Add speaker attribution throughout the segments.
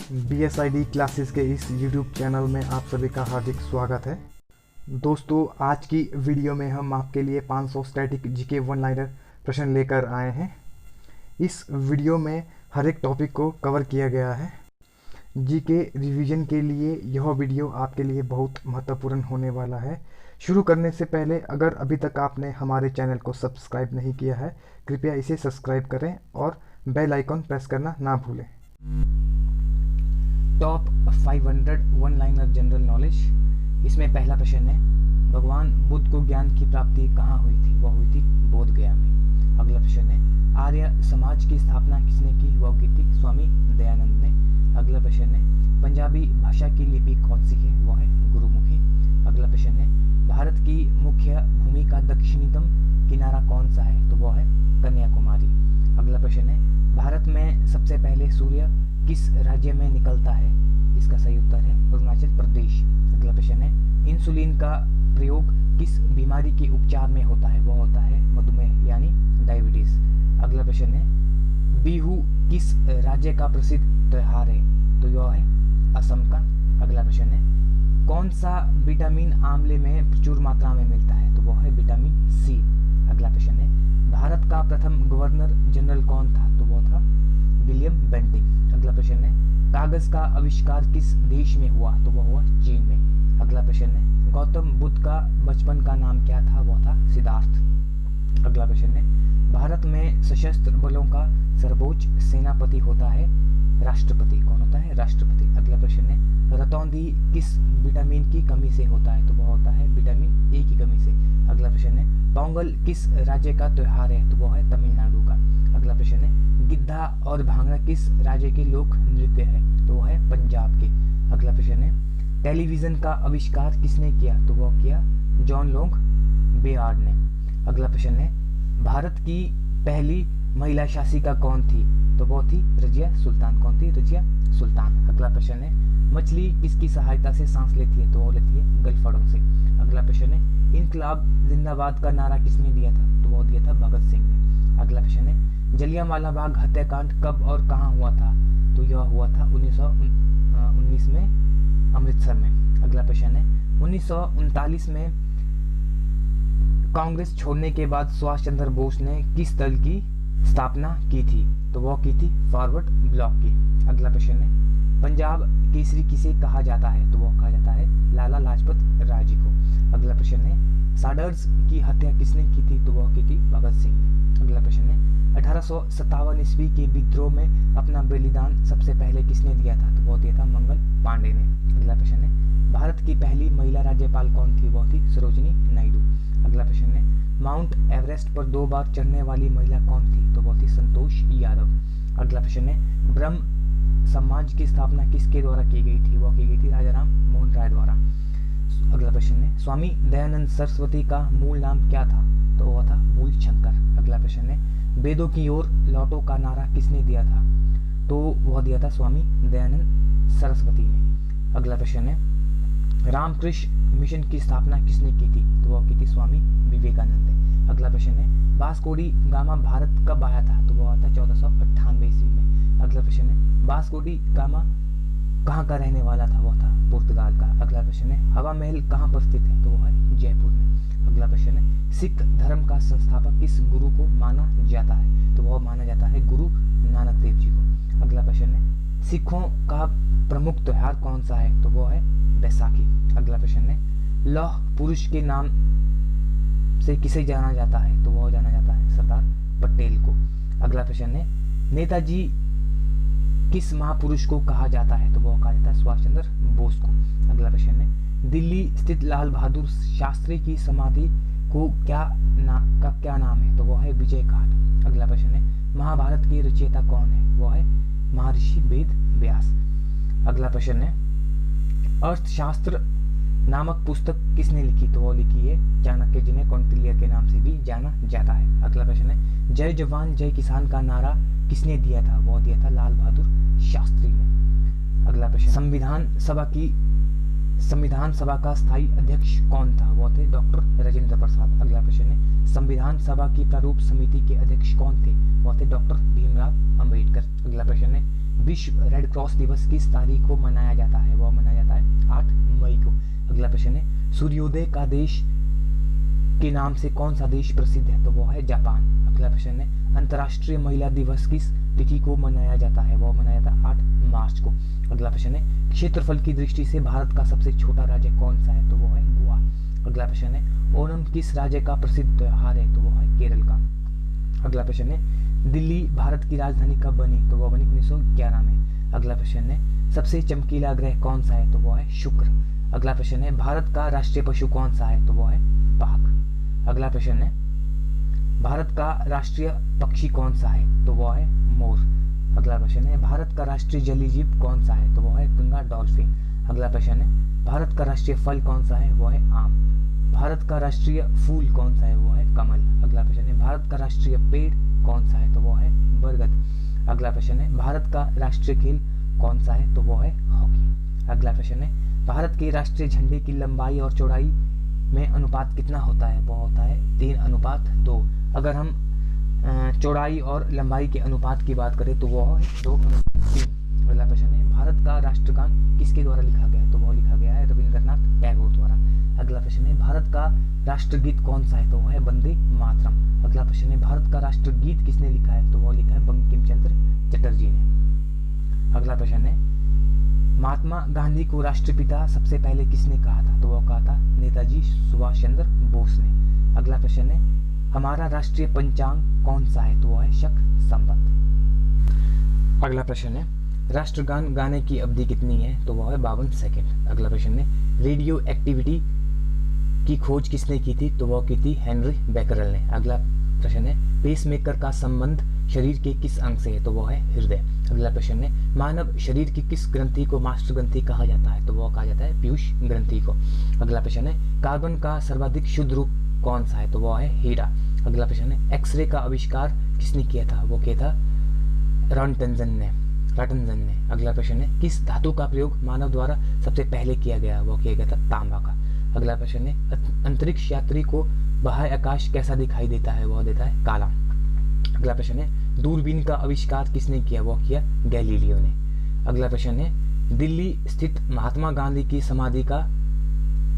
Speaker 1: BSID classes के इस YouTube channel में आप सभी का हार्दिक स्वागत है। दोस्तों, आज की वीडियो में हम आपके लिए 500 स्टैटिक जीके वन लाइनर प्रश्न लेकर आए हैं। इस वीडियो में हर एक टॉपिक को कवर किया गया है। जीके रिवीजन के लिए यह वीडियो आपके लिए बहुत महत्वपूर्ण होने वाला है। शुरू करने से पहले अगर अभी तक आपने हमारे चैनल को सब्सक्राइब नहीं किया है, कृपया इसे सब्सक्राइब करें और बेल आइकॉन प्रेस करना ना भूलें।
Speaker 2: Top 500 one liner general knowledge. इसमें पहला प्रश्न है, भगवान बुद्ध को ज्ञान की प्राप्ति कहाँ हुई थी? वह हुई थी बोध गया में। अगला प्रश्न है, आर्य समाज की स्थापना किसने की? वह की थी स्वामी दयानंद ने। अगला प्रश्न है, पंजाबी भाषा की लिपि कौन सी है? वह है गुरुमुखी। अगला प्रश्न है, भारत की मुख्य भूमि का दक्षिणतम किनारा कौन सा है? तो वह है कन्याकुमारी। अगला प्रश्न है, भारत में सबसे पहले सूर्य किस राज्य में निकलता है? इसका सही उत्तर है अरुणाचल प्रदेश। अगला प्रश्न है, इंसुलिन का प्रयोग किस बीमारी के उपचार में होता है? वह होता है मधुमेह यानी डायबिटीज। अगला प्रश्न है, बिहू किस राज्य का प्रसिद्ध त्योहार है? तो यह है असम का। अगला प्रश्न है, कौन सा विटामिन आंवले में प्रचुर मात्रा में मिलता है? तो वह है विटामिन सी। अगला प्रश्न है, भारत का प्रथम गवर्नर जनरल कौन था? तो वह था विलियम बेंटिंग। अगला प्रश्न है, कागज का आविष्कार किस देश में हुआ? तो वह हुआ चीन में। अगला प्रश्न है, गौतम बुद्ध का बचपन का नाम क्या था? वह था सिद्धार्थ। अगला प्रश्न है, भारत में सशस्त्र बलों का सर्वोच्च सेनापति होता है राष्ट्रपति। कौन होता है? राष्ट्रपति। अगला प्रश्न है, रतौंधी किस विटामिन की कमी से होता है? तो वह होता है विटामिन ए की कमी से। अगला प्रश्न है, पोंगल किस राज्य का त्योहार है? तो वह है तमिलनाडु का। अगला प्रश्न है, गिद्धा और भांगड़ा किस राज्य के लोक नृत्य है? तो वह है पंजाब के। अगला प्रश्न है, टेलीविजन का आविष्कार किसने किया? तो वह किया जॉन लोंग बेयार्ड ने। अगला प्रश्न है, भारत की पहली महिला शासिका कौन थी? तो वह थी रजिया सुल्तान। कौन थी? रजिया सुल्तान। अगला प्रश्न है, मछली किसकी सहायता से सांस लेती है? तो वो लेती है गलफड़ों से। अगला प्रश्न है, इनकलाब जिंदाबाद का नारा किसने दिया था? तो वो दिया था भगत सिंह ने। अगला प्रश्न है, जलियांवाला बाग हत्याकांड कब और कहाँ हुआ था? तो यह हुआ था 1919 में अमृतसर में। अगला प्रश्न है, 1939 में कांग्रेस छोड़ने के बाद सुभाष चंद्र बोस ने किस दल की स्थापना की थी? तो वह की थी फॉरवर्ड ब्लॉक की। अगला प्रश्न है, पंजाब केसरी किसे कहा जाता है? तो वह कहा जाता है लाला लाजपत राय जी को। अगला प्रश्न है, साडर्स की हत्या किसने की थी? तो वह की थी भगत सिंह ने। अगला प्रश्न है, 1857 ईस्वी के विद्रोह में अपना बलिदान सबसे पहले किसने दिया था? तो वह दिया था मंगल पांडे ने। अगला प्रश्न है, भारत की पहली महिला राज्यपाल कौन थी? वह थी सरोजिनी नायडू। अगला प्रश्न है, माउंट एवरेस्ट पर 2 बार चढ़ने वाली महिला कौन थी? तो वह थी संतोष यादव। अगला प्रश्न है, ब्रह्म समाज की स्थापना किसके द्वारा की गई थी? वह की गई थी राजा राम मोहन राय द्वारा। अगला प्रश्न है, स्वामी दयानंद सरस्वती का मूल नाम क्या था? तो वह था मूल शंकर। अगला प्रश्न है, वेदों की ओर लौटो का नारा किसने दिया था? तो वह दिया था स्वामी दयानंद सरस्वती ने। अगला प्रश्न है, रामकृष्ण मिशन की स्थापना किसने की थी? तो वह की थी स्वामी विवेकानंद ने। अगला प्रश्न है, वास्को डी गामा भारत कब आया था? तो वह आया था 1498 ईस्वी में। अगला प्रश्न है, वास्को डी गामा कहाँ का रहने वाला था? वह था पुर्तगाल का। अगला प्रश्न है, हवा महल कहाँ पर स्थित है? तो वह है जयपुर में। अगला प्रश्न है, सिख धर्म का संस्थापक किस गुरु को माना जाता है? तो वह माना जाता है गुरु नानक देव जी को। अगला प्रश्न है, सिखों का प्रमुख त्योहार कौन सा है? तो वह है बैसाखी। अगला प्रश्न है, लौह पुरुष के नाम से किसे जाना जाता है? तो वह जाना जाता है सरदार पटेल को। अगला प्रश्न है, नेताजी किस महापुरुष को कहा जाता है? तो वह कहा जाता है सुभाष चंद्र बोस को। अगला प्रश्न है, दिल्ली स्थित लाल बहादुर शास्त्री की समाधि को क्या नाम है? तो वह है विजय घाट। अगला प्रश्न है, महाभारत के रचयिता कौन है? वह है महर्षि वेद व्यास। अगला प्रश्न है, अर्थशास्त्र नामक पुस्तक किसने लिखी? तो वह लिखी है चाणक्य जी ने, कौटिल्य के नाम से भी जाना जाता है। अगला प्रश्न है, जय जवान जय किसान का नारा किसने दिया था? वह दिया था लाल बहादुर शास्त्री ने। अगला प्रश्न, संविधान सभा की संविधान सभा का स्थायी अध्यक्ष कौन था? वो थे डॉक्टर राजेंद्र प्रसाद। अगला प्रश्न है, संविधान सभा की प्रारूप समिति के अध्यक्ष कौन थे? वो थे डॉक्टर भीमराव अंबेडकर। अगला प्रश्न है, विश्व रेड क्रॉस दिवस किस तारीख को मनाया जाता है? वो मनाया जाता है 8 मई को। अगला प्रश्न है, सूर्योदय का देश के नाम से कौन सा देश प्रसिद्ध है? तो वो है जापान। अगला प्रश्न है, अंतर्राष्ट्रीय महिला दिवस किस तिथि को मनाया जाता है? वो मनाया जाता है 8 मार्च को। अगला प्रश्न है, क्षेत्रफल की दृष्टि से भारत का सबसे छोटा राज्य कौन सा है? तो वो है गोवा। अगला प्रश्न है, ओणम किस राज्य का प्रसिद्ध त्योहार है? तो वो है केरल का। अगला प्रश्न है, दिल्ली भारत की राजधानी कब बनी? तो वो बनी 1911 में। अगला प्रश्न है, सबसे चमकीला ग्रह कौन सा है? तो वो है शुक्र। अगला प्रश्न है, भारत का राष्ट्रीय पशु कौन सा है? तो वो है बाघ। अगला प्रश्न है, भारत का राष्ट्रीय पक्षी कौन सा है? तो वो है मोर। अगला प्रश्न है, भारत का राष्ट्रीय जलीय जीव कौन सा है? तो वो है गंगा डॉल्फिन। अगला प्रश्न है, भारत का राष्ट्रीय फल कौन सा है? वो है आम। भारत का राष्ट्रीय फूल कौन सा है? वो है कमल। अगला प्रश्न है, भारत का राष्ट्रीय पेड़ कौन सा है? तो वो है बरगद। अगला प्रश्न है, भारत का राष्ट्रीय खेल कौन सा है? तो वो है हॉकी। अगला प्रश्न है, भारत के राष्ट्रीय झंडे की लंबाई और चौड़ाई में अनुपात कितना होता है? वो होता है 3:2। अगर हम चौड़ाई और लंबाई के अनुपात की बात करें तो वो है 2:3। अगला प्रश्न है, भारत का राष्ट्रगान किसके द्वारा लिखा गया है? तो वो लिखा गया है रविंद्रनाथ टैगोर द्वारा। अगला प्रश्न है, भारत का राष्ट्रगीत कौन सा है? तो वो है वंदे मातरम। अगला प्रश्न है, भारत का राष्ट्रगीत किसने लिखा है? तो वो लिखा है बंकिम चंद्र चटर्जी ने। अगला प्रश्न है, महात्मा गांधी को राष्ट्रपिता सबसे पहले किसने कहा था? तो वो कहा था नेताजी सुभाष चंद्र बोस ने। अगला प्रश्न है, हमारा राष्ट्रीय पंचांग कौन सा है? तो वो है शक संवत। अगला प्रश्न है, राष्ट्रगान गाने की अवधि कितनी है? तो वो है 52 सेकंड। अगला प्रश्न है, रेडियो एक्टिविटी की खोज किसने की थी? तो वो की थी हेनरी बेकरल ने। अगला प्रश्न है, पेसमेकर का संबंध शरीर के किस अंग से है? तो वो है हृदय। अगला प्रश्न है, मानव शरीर की किस ग्रंथि को मास्टर ग्रंथि कहा जाता है? तो वो कहा जाता है पीयूष ग्रंथि को। अगला प्रश्न है, कार्बन का सर्वाधिक शुद्ध रूप कौन सा है? तो वो है हीरा। अगला प्रश्न है, एक्सरे का आविष्कार किसने किया था? वो किया था रॉटनसन ने। अगला प्रश्न है, किस धातु का प्रयोग मानव द्वारा सबसे पहले किया गया? वो किया गया था तांबा का। अगला प्रश्न है, अंतरिक्ष यात्री को बाह्य आकाश कैसा दिखाई देता है? वो देता है काला। अगला प्रश्न है, दूरबीन का आविष्कार किसने किया? वो किया गैलीलियो ने। अगला प्रश्न है, दिल्ली स्थित महात्मा गांधी की समाधि का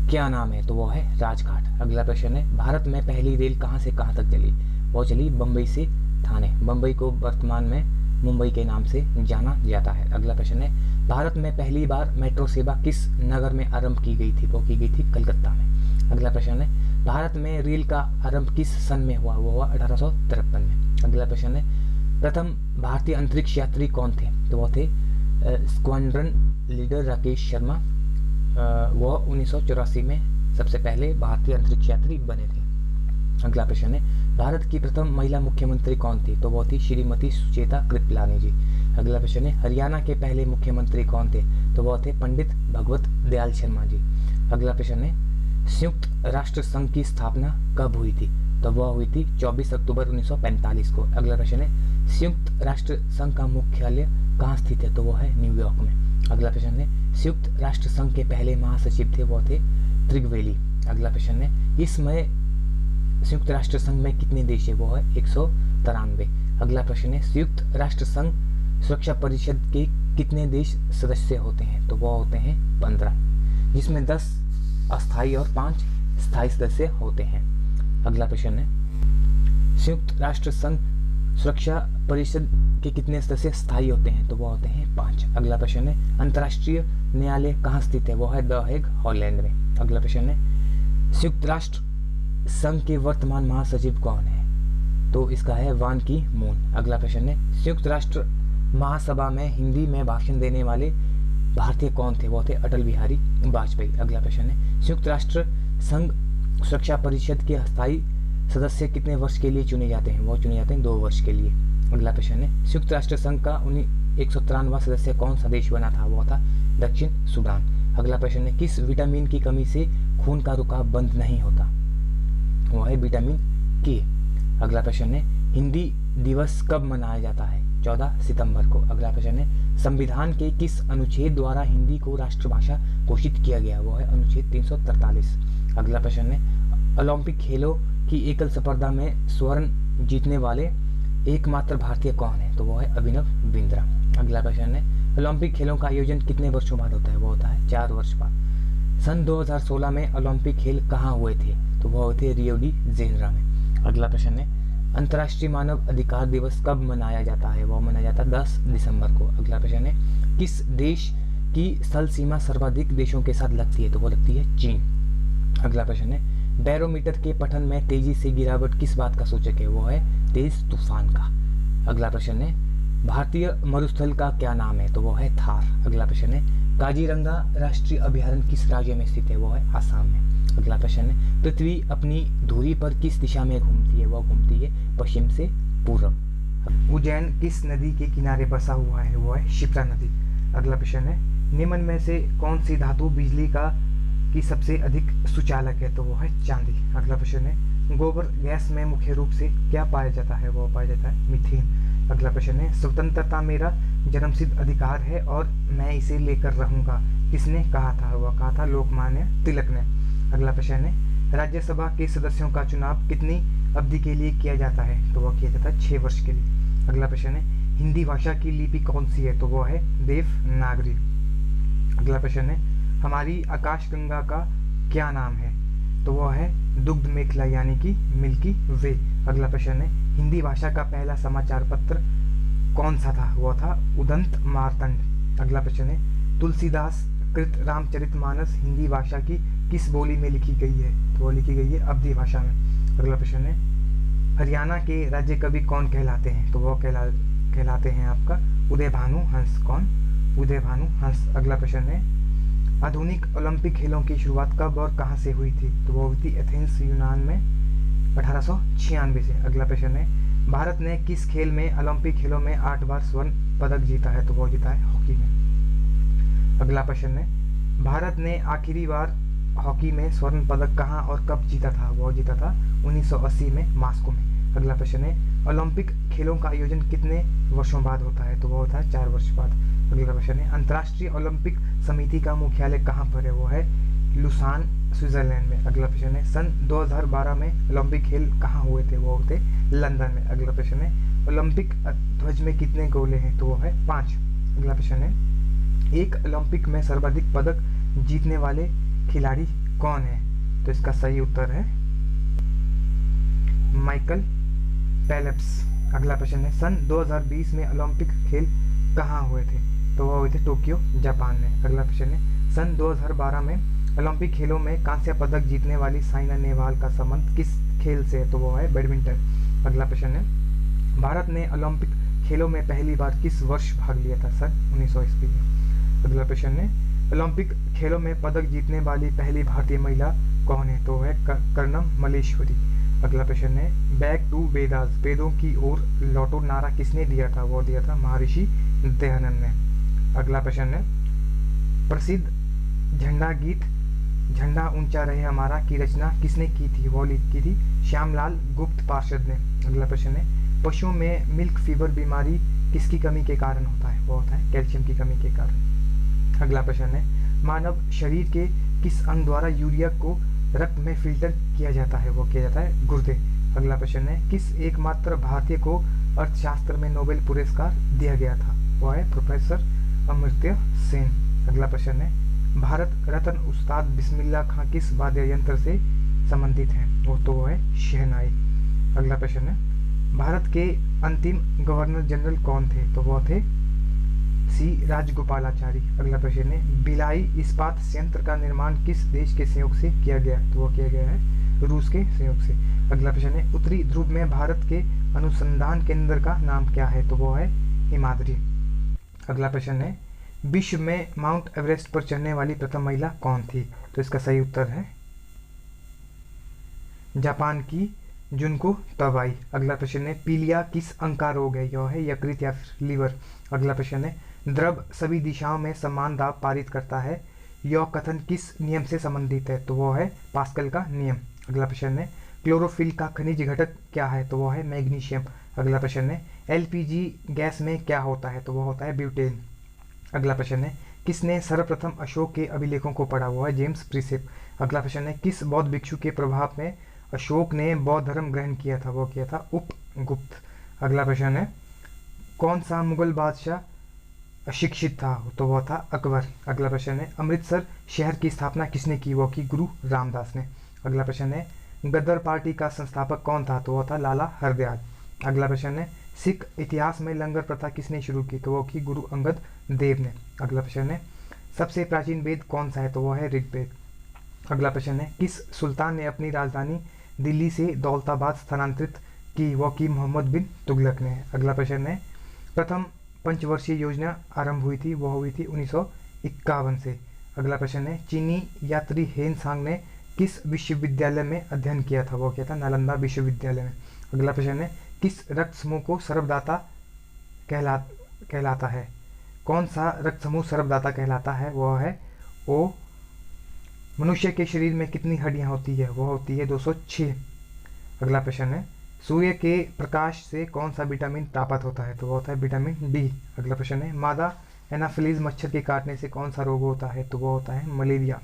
Speaker 2: क्या नाम है? तो वो है राजघाट। अगला प्रश्न है, भारत में पहली रेल कहां से कहां तक चली? वो चली बम्बई से थाने। बम्बई को वर्तमान में मुंबई के नाम से जाना जाता है। अगला प्रश्न है, भारत में पहली बार मेट्रो सेवा किस नगर में आरंभ की गई थी? वो की गई थी कलकत्ता में। अगला प्रश्न है, भारत में रेल का आरंभ किस सन में हुआ? वो हुआ 1853 में। अगला प्रश्न है, प्रथम भारतीय अंतरिक्ष यात्री कौन थे? तो वो थे स्क्वाड्रन लीडर राकेश शर्मा। वो 1984 में सबसे पहले भारतीय अंतरिक्ष यात्री बने थे। अगला प्रश्न है, भारत की प्रथम महिला मुख्यमंत्री कौन थी? तो वो थी श्रीमती सुचेता कृपलानी जी। अगला प्रश्न है, हरियाणा के पहले मुख्यमंत्री कौन थे? तो वो थे पंडित भगवत दयाल शर्मा जी। अगला प्रश्न है, संयुक्त राष्ट्र संघ की स्थापना कब हुई थी? तो वह हुई थी 24 अक्टूबर 1945 को। अगला प्रश्न है, संयुक्त राष्ट्र संघ का मुख्यालय कहाँ स्थित है? तो वो है न्यूयॉर्क में। अगला प्रश्न है, संयुक्त राष्ट्र संघ के पहले महासचिव थे वो थे त्रिगवेली। अगला प्रश्न है, इस समय संयुक्त राष्ट्र संघ में कितने देश है? वो है 193। अगला प्रश्न है, संयुक्त राष्ट्र संघ सुरक्षा परिषद के कितने देश सदस्य होते हैं? तो वो होते हैं 15, जिसमें 10 अस्थायी और 5 स्थायी सदस्य होते हैं। अगला प्रश्न है, संयुक्त राष्ट्र संघ सुरक्षा परिषद के कितने सदस्य स्थायी होते हैं? तो वो होते हैं 5। अगला प्रश्न है, अंतर्राष्ट्रीय न्यायालय कहाँ स्थित है? वो है द हेग हॉलैंड में। अगला प्रश्न है, संयुक्त राष्ट्र संघ के वर्तमान महासचिव कौन है? तो इसका है वान की मून। अगला प्रश्न है, संयुक्त राष्ट्र महासभा में हिंदी में भाषण देने वाले भारतीय कौन थे? वो थे अटल बिहारी वाजपेयी। अगला प्रश्न है, संयुक्त राष्ट्र संघ सुरक्षा परिषद के स्थायी सदस्य कितने वर्ष के लिए चुने जाते हैं? वो चुने जाते हैं 2 वर्ष के लिए। अगला प्रश्न है, संयुक्त राष्ट्र संघ का 193वां सदस्य कौन सा देश बना था? वो था दक्षिण सूडान। अगला प्रश्न है, किस विटामिन की कमी से खून का रुकाव बंद नहीं होता? वो है विटामिन के। अगला प्रश्न है, हिंदी दिवस कब मनाया जाता है? 14 सितंबर को। अगला प्रश्न है संविधान के किस अनुच्छेद द्वारा हिंदी को राष्ट्रभाषा घोषित किया गया? वो है अनुच्छेद 343। अगला प्रश्न है ओलंपिक खेलों की एकल स्पर्धा में स्वर्ण जीतने वाले एकमात्र भारतीय कौन है? तो वो है अभिनव बिंद्रा। अगला प्रश्न है ओलंपिक खेलों का आयोजन कितने वर्षों बाद होता है? वो होता है 4 वर्ष बाद। सन 2016 में ओलंपिक खेल कहाँ हुए थे? तो वो हुए थे रियो डी जेनेरो में। अगला प्रश्न है अंतर्राष्ट्रीय मानव अधिकार दिवस कब मनाया जाता है? वो मनाया जाता है 10 दिसंबर को। अगला प्रश्न है किस देश की स्थल सीमा सर्वाधिक देशों के साथ लगती है? तो वो लगती है चीन। अगला प्रश्न है बैरोमीटर के पठन में तेजी से गिरावट किस बात का सूचक है? वो है तेज तूफान का। अगला प्रश्न है भारतीय मरुस्थल का क्या नाम है? तो वो है थार। अगला प्रश्न है काजीरंगा राष्ट्रीय अभयारण्य किस राज्य में स्थित है? वो है आसाम में। अगला प्रश्न है पृथ्वी अपनी धुरी पर किस दिशा में घूमती है? वो घूमती है पश्चिम से पूर्व।
Speaker 1: उज्जैन किस नदी के किनारे बसा हुआ है? वो है शिप्रा नदी। अगला प्रश्न है निम्न में से कौन सी धातु बिजली की सबसे अधिक सुचालक है? तो वो है चांदी। अगला प्रश्न है गोबर गैस में मुख्य रूप से क्या पाया जाता है? वो पाया जाता है मीथेन। अगला प्रश्न है स्वतंत्रता मेरा जन्मसिद्ध अधिकार है और मैं इसे लेकर रहूंगा किसने कहा था? वह कहा था लोकमान्य तिलक ने। अगला प्रश्न है राज्यसभा के सदस्यों का चुनाव कितनी अवधि के लिए किया जाता है? तो वह किया जाता है 6 वर्ष के लिए। अगला प्रश्न है हिंदी भाषा की लिपि कौन सी है? तो वह है देवनागरी। अगला प्रश्न है हमारी आकाशगंगा का क्या नाम है? तो वह है दुग्ध मेखला यानी कि मिल्की वे। अगला प्रश्न है हिंदी भाषा का पहला समाचार पत्र कौन सा था? वह था उदंत मार्तंड। अगला प्रश्न है तुलसीदास कृत रामचरितमानस हिंदी भाषा की किस बोली में लिखी गई है? तो वो लिखी गई है अवधी भाषा में। अगला प्रश्न है हरियाणा के राज्य कवि कौन कहलाते हैं? तो वो कहलाते हैं आपका उदय भानु हंस। कौन? उदय भानु हंस। अगला प्रश्न है आधुनिक ओलंपिक खेलों की शुरुआत कब और कहां से हुई थी? तो वो हुई थी एथेंस यूनान में 1896 से। अगला प्रश्न है भारत ने किस खेल में ओलंपिक खेलों में 8 बार स्वर्ण पदक जीता है? तो वो जीता है हॉकी में। अगला प्रश्न है भारत ने आखिरी बार हॉकी में स्वर्ण पदक कहां और कब जीता था? वो जीता था 1980 में मास्को में। अगला प्रश्न है ओलंपिक खेलों का आयोजन कितने वर्षों बाद होता है? तो वो होता है 4 वर्ष बाद। अगला प्रश्न है अंतर्राष्ट्रीय ओलंपिक समिति का मुख्यालय कहाँ पर है? वो है लुसान स्विट्जरलैंड में। अगला प्रश्न है सन 2012 में ओलंपिक खेल कहाँ हुए थे? वो होते लंदन में। अगला प्रश्न है ओलंपिक ध्वज में कितने गोले हैं? तो वो है 5। अगला प्रश्न है एक ओलंपिक में सर्वाधिक पदक जीतने वाले खिलाड़ी कौन है? तो इसका सही उत्तर है माइकल फेल्प्स। अगला प्रश्न है सन 2020 में ओलंपिक खेल कहाँ हुए थे? तो वह हुए थे टोक्यो जापान में। अगला प्रश्न है सन 2012 में ओलंपिक खेलों में कांस्य पदक जीतने वाली साइना नेहवाल का संबंध किस खेल से है? तो वो है बैडमिंटन। अगला प्रश्न है भारत ने ओलंपिक खेलों में पहली बार किस वर्ष भाग लिया था? सन 1900 ईस्वी में। अगला प्रश्न है ओलंपिक खेलों में पदक जीतने वाली पहली भारतीय महिला कौन है? तो है कर्णम मल्लेश्वरी। अगला प्रश्न है बैक टू वेदास वेदों की ओर लौटो नारा किसने दिया था? वो दिया था महर्षि दयानंद ने। अगला प्रश्न है प्रसिद्ध झंडा गीत झंडा ऊंचा रहे हमारा की रचना किसने की थी? वो लिखी थी श्यामलाल गुप्त पार्षद ने। अगला प्रश्न है पशुओं में मिल्क फीवर बीमारी किसकी कमी के कारण होता है? वो होता है कैल्शियम की कमी के कारण। अगला प्रश्न है मानव शरीर के किस अंग द्वारा यूरिया को रक्त में फिल्टर किया जाता है? वो किया जाता है गुर्दे। अगला प्रश्न है किस एकमात्र भारतीय को अर्थशास्त्र में नोबेल पुरस्कार दिया गया था? वो है प्रोफेसर अमर्त्य सेन। अगला प्रश्न है भारत रत्न उस्ताद बिस्मिल्लाह खां किस वाद्य यंत्र से संबंधित है? वो है शहनाई। अगला प्रश्न है भारत के अंतिम गवर्नर जनरल कौन थे? तो वो थे सी राजगोपालाचारी। अगला प्रश्न है भिलाई इस्पात संयंत्र का निर्माण किस देश के सहयोग से किया गया? तो वो किया गया है रूस के सहयोग से। अगला प्रश्न है उत्तरी ध्रुव में भारत के अनुसंधान केंद्र का नाम क्या है? तो वो है हिमाद्री। अगला प्रश्न है विश्व में माउंट एवरेस्ट पर चढ़ने वाली प्रथम महिला कौन थी? तो इसका सही उत्तर है जापान की जुनको तबाई। अगला प्रश्न है पीलिया किस अंग का रोग है? यह है यकृत या लीवर। अगला प्रश्न है द्रव सभी दिशाओं में समान दाब पारित करता है यह कथन किस नियम से संबंधित है? तो वो है पास्कल का नियम। अगला प्रश्न है क्लोरोफिल का खनिज घटक क्या है? तो वो है मैग्नीशियम। अगला प्रश्न है एलपीजी गैस में क्या होता है? तो वो होता है ब्यूटेन। अगला प्रश्न है, किसने सर्वप्रथम अशोक के अभिलेखों को पढ़ा? वो है जेम्स प्रिसेप। अगला प्रश्न है, किस बौद्ध भिक्षु के प्रभाव में अशोक ने बौद्ध धर्म ग्रहण किया था? वो किया था उपगुप्त। अगला प्रश्न है, कौन सा मुगल बादशाह अशिक्षित था? तो वह था अकबर। अगला प्रश्न है, अमृतसर शहर की स्थापना किसने की? वो की गुरु रामदास ने। अगला प्रश्न है, गदर पार्टी का संस्थापक कौन था? तो वह था लाला हरदयाल। अगला प्रश्न है, सिख इतिहास में लंगर प्रथा किसने शुरू की? तो वो की गुरु अंगद देव ने। अगला प्रश्न है, सबसे प्राचीन वेद कौन सा है? तो वह है ऋग्वेद। अगला प्रश्न है, किस सुल्तान ने अपनी राजधानी दिल्ली से दौलताबाद स्थानांतरित की? वो की मोहम्मद बिन तुगलक ने। अगला प्रश्न है, प्रथम पंचवर्षीय योजना आरंभ हुई थी? वह हुई थी 1951 से। अगला प्रश्न है, चीनी यात्री हेन सांग ने किस विश्वविद्यालय में अध्ययन किया था? वो किया था नालंदा विश्वविद्यालय में। अगला प्रश्न है, किस रक्त समूह को सर्वदाता कहलाता है? कौन सा रक्त समूह सर्वदाता कहलाता है? वह है ओ। मनुष्य के शरीर में कितनी हड्डियां होती है? वह होती है 206। अगला प्रश्न है, सूर्य के प्रकाश से कौन सा विटामिन प्राप्त होता है? तो वह होता है विटामिन डी। अगला प्रश्न है, मादा एनाफिलीज मच्छर के काटने से कौन सा रोग होता है? तो वह होता है मलेरिया।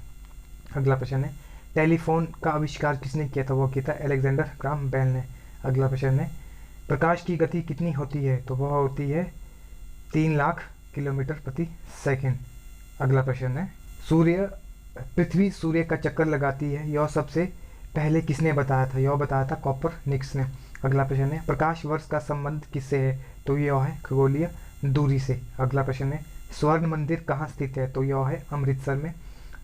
Speaker 1: अगला प्रश्न है, टेलीफोन का आविष्कार किसने किया था? वह किया था अलेक्जेंडर ग्राहम बेल ने। अगला प्रश्न है, प्रकाश की गति कितनी होती है? तो वह होती है 3 लाख किलोमीटर प्रति सेकंड। अगला प्रश्न है, पृथ्वी सूर्य का चक्कर लगाती है, यह सबसे पहले किसने बताया था? यह बताया था कॉपरनिकस ने। अगला प्रश्न है, प्रकाश वर्ष का संबंध किससे है? तो यह है खगोलीय दूरी से। अगला प्रश्न है, स्वर्ण मंदिर कहाँ स्थित है? तो यह है अमृतसर में।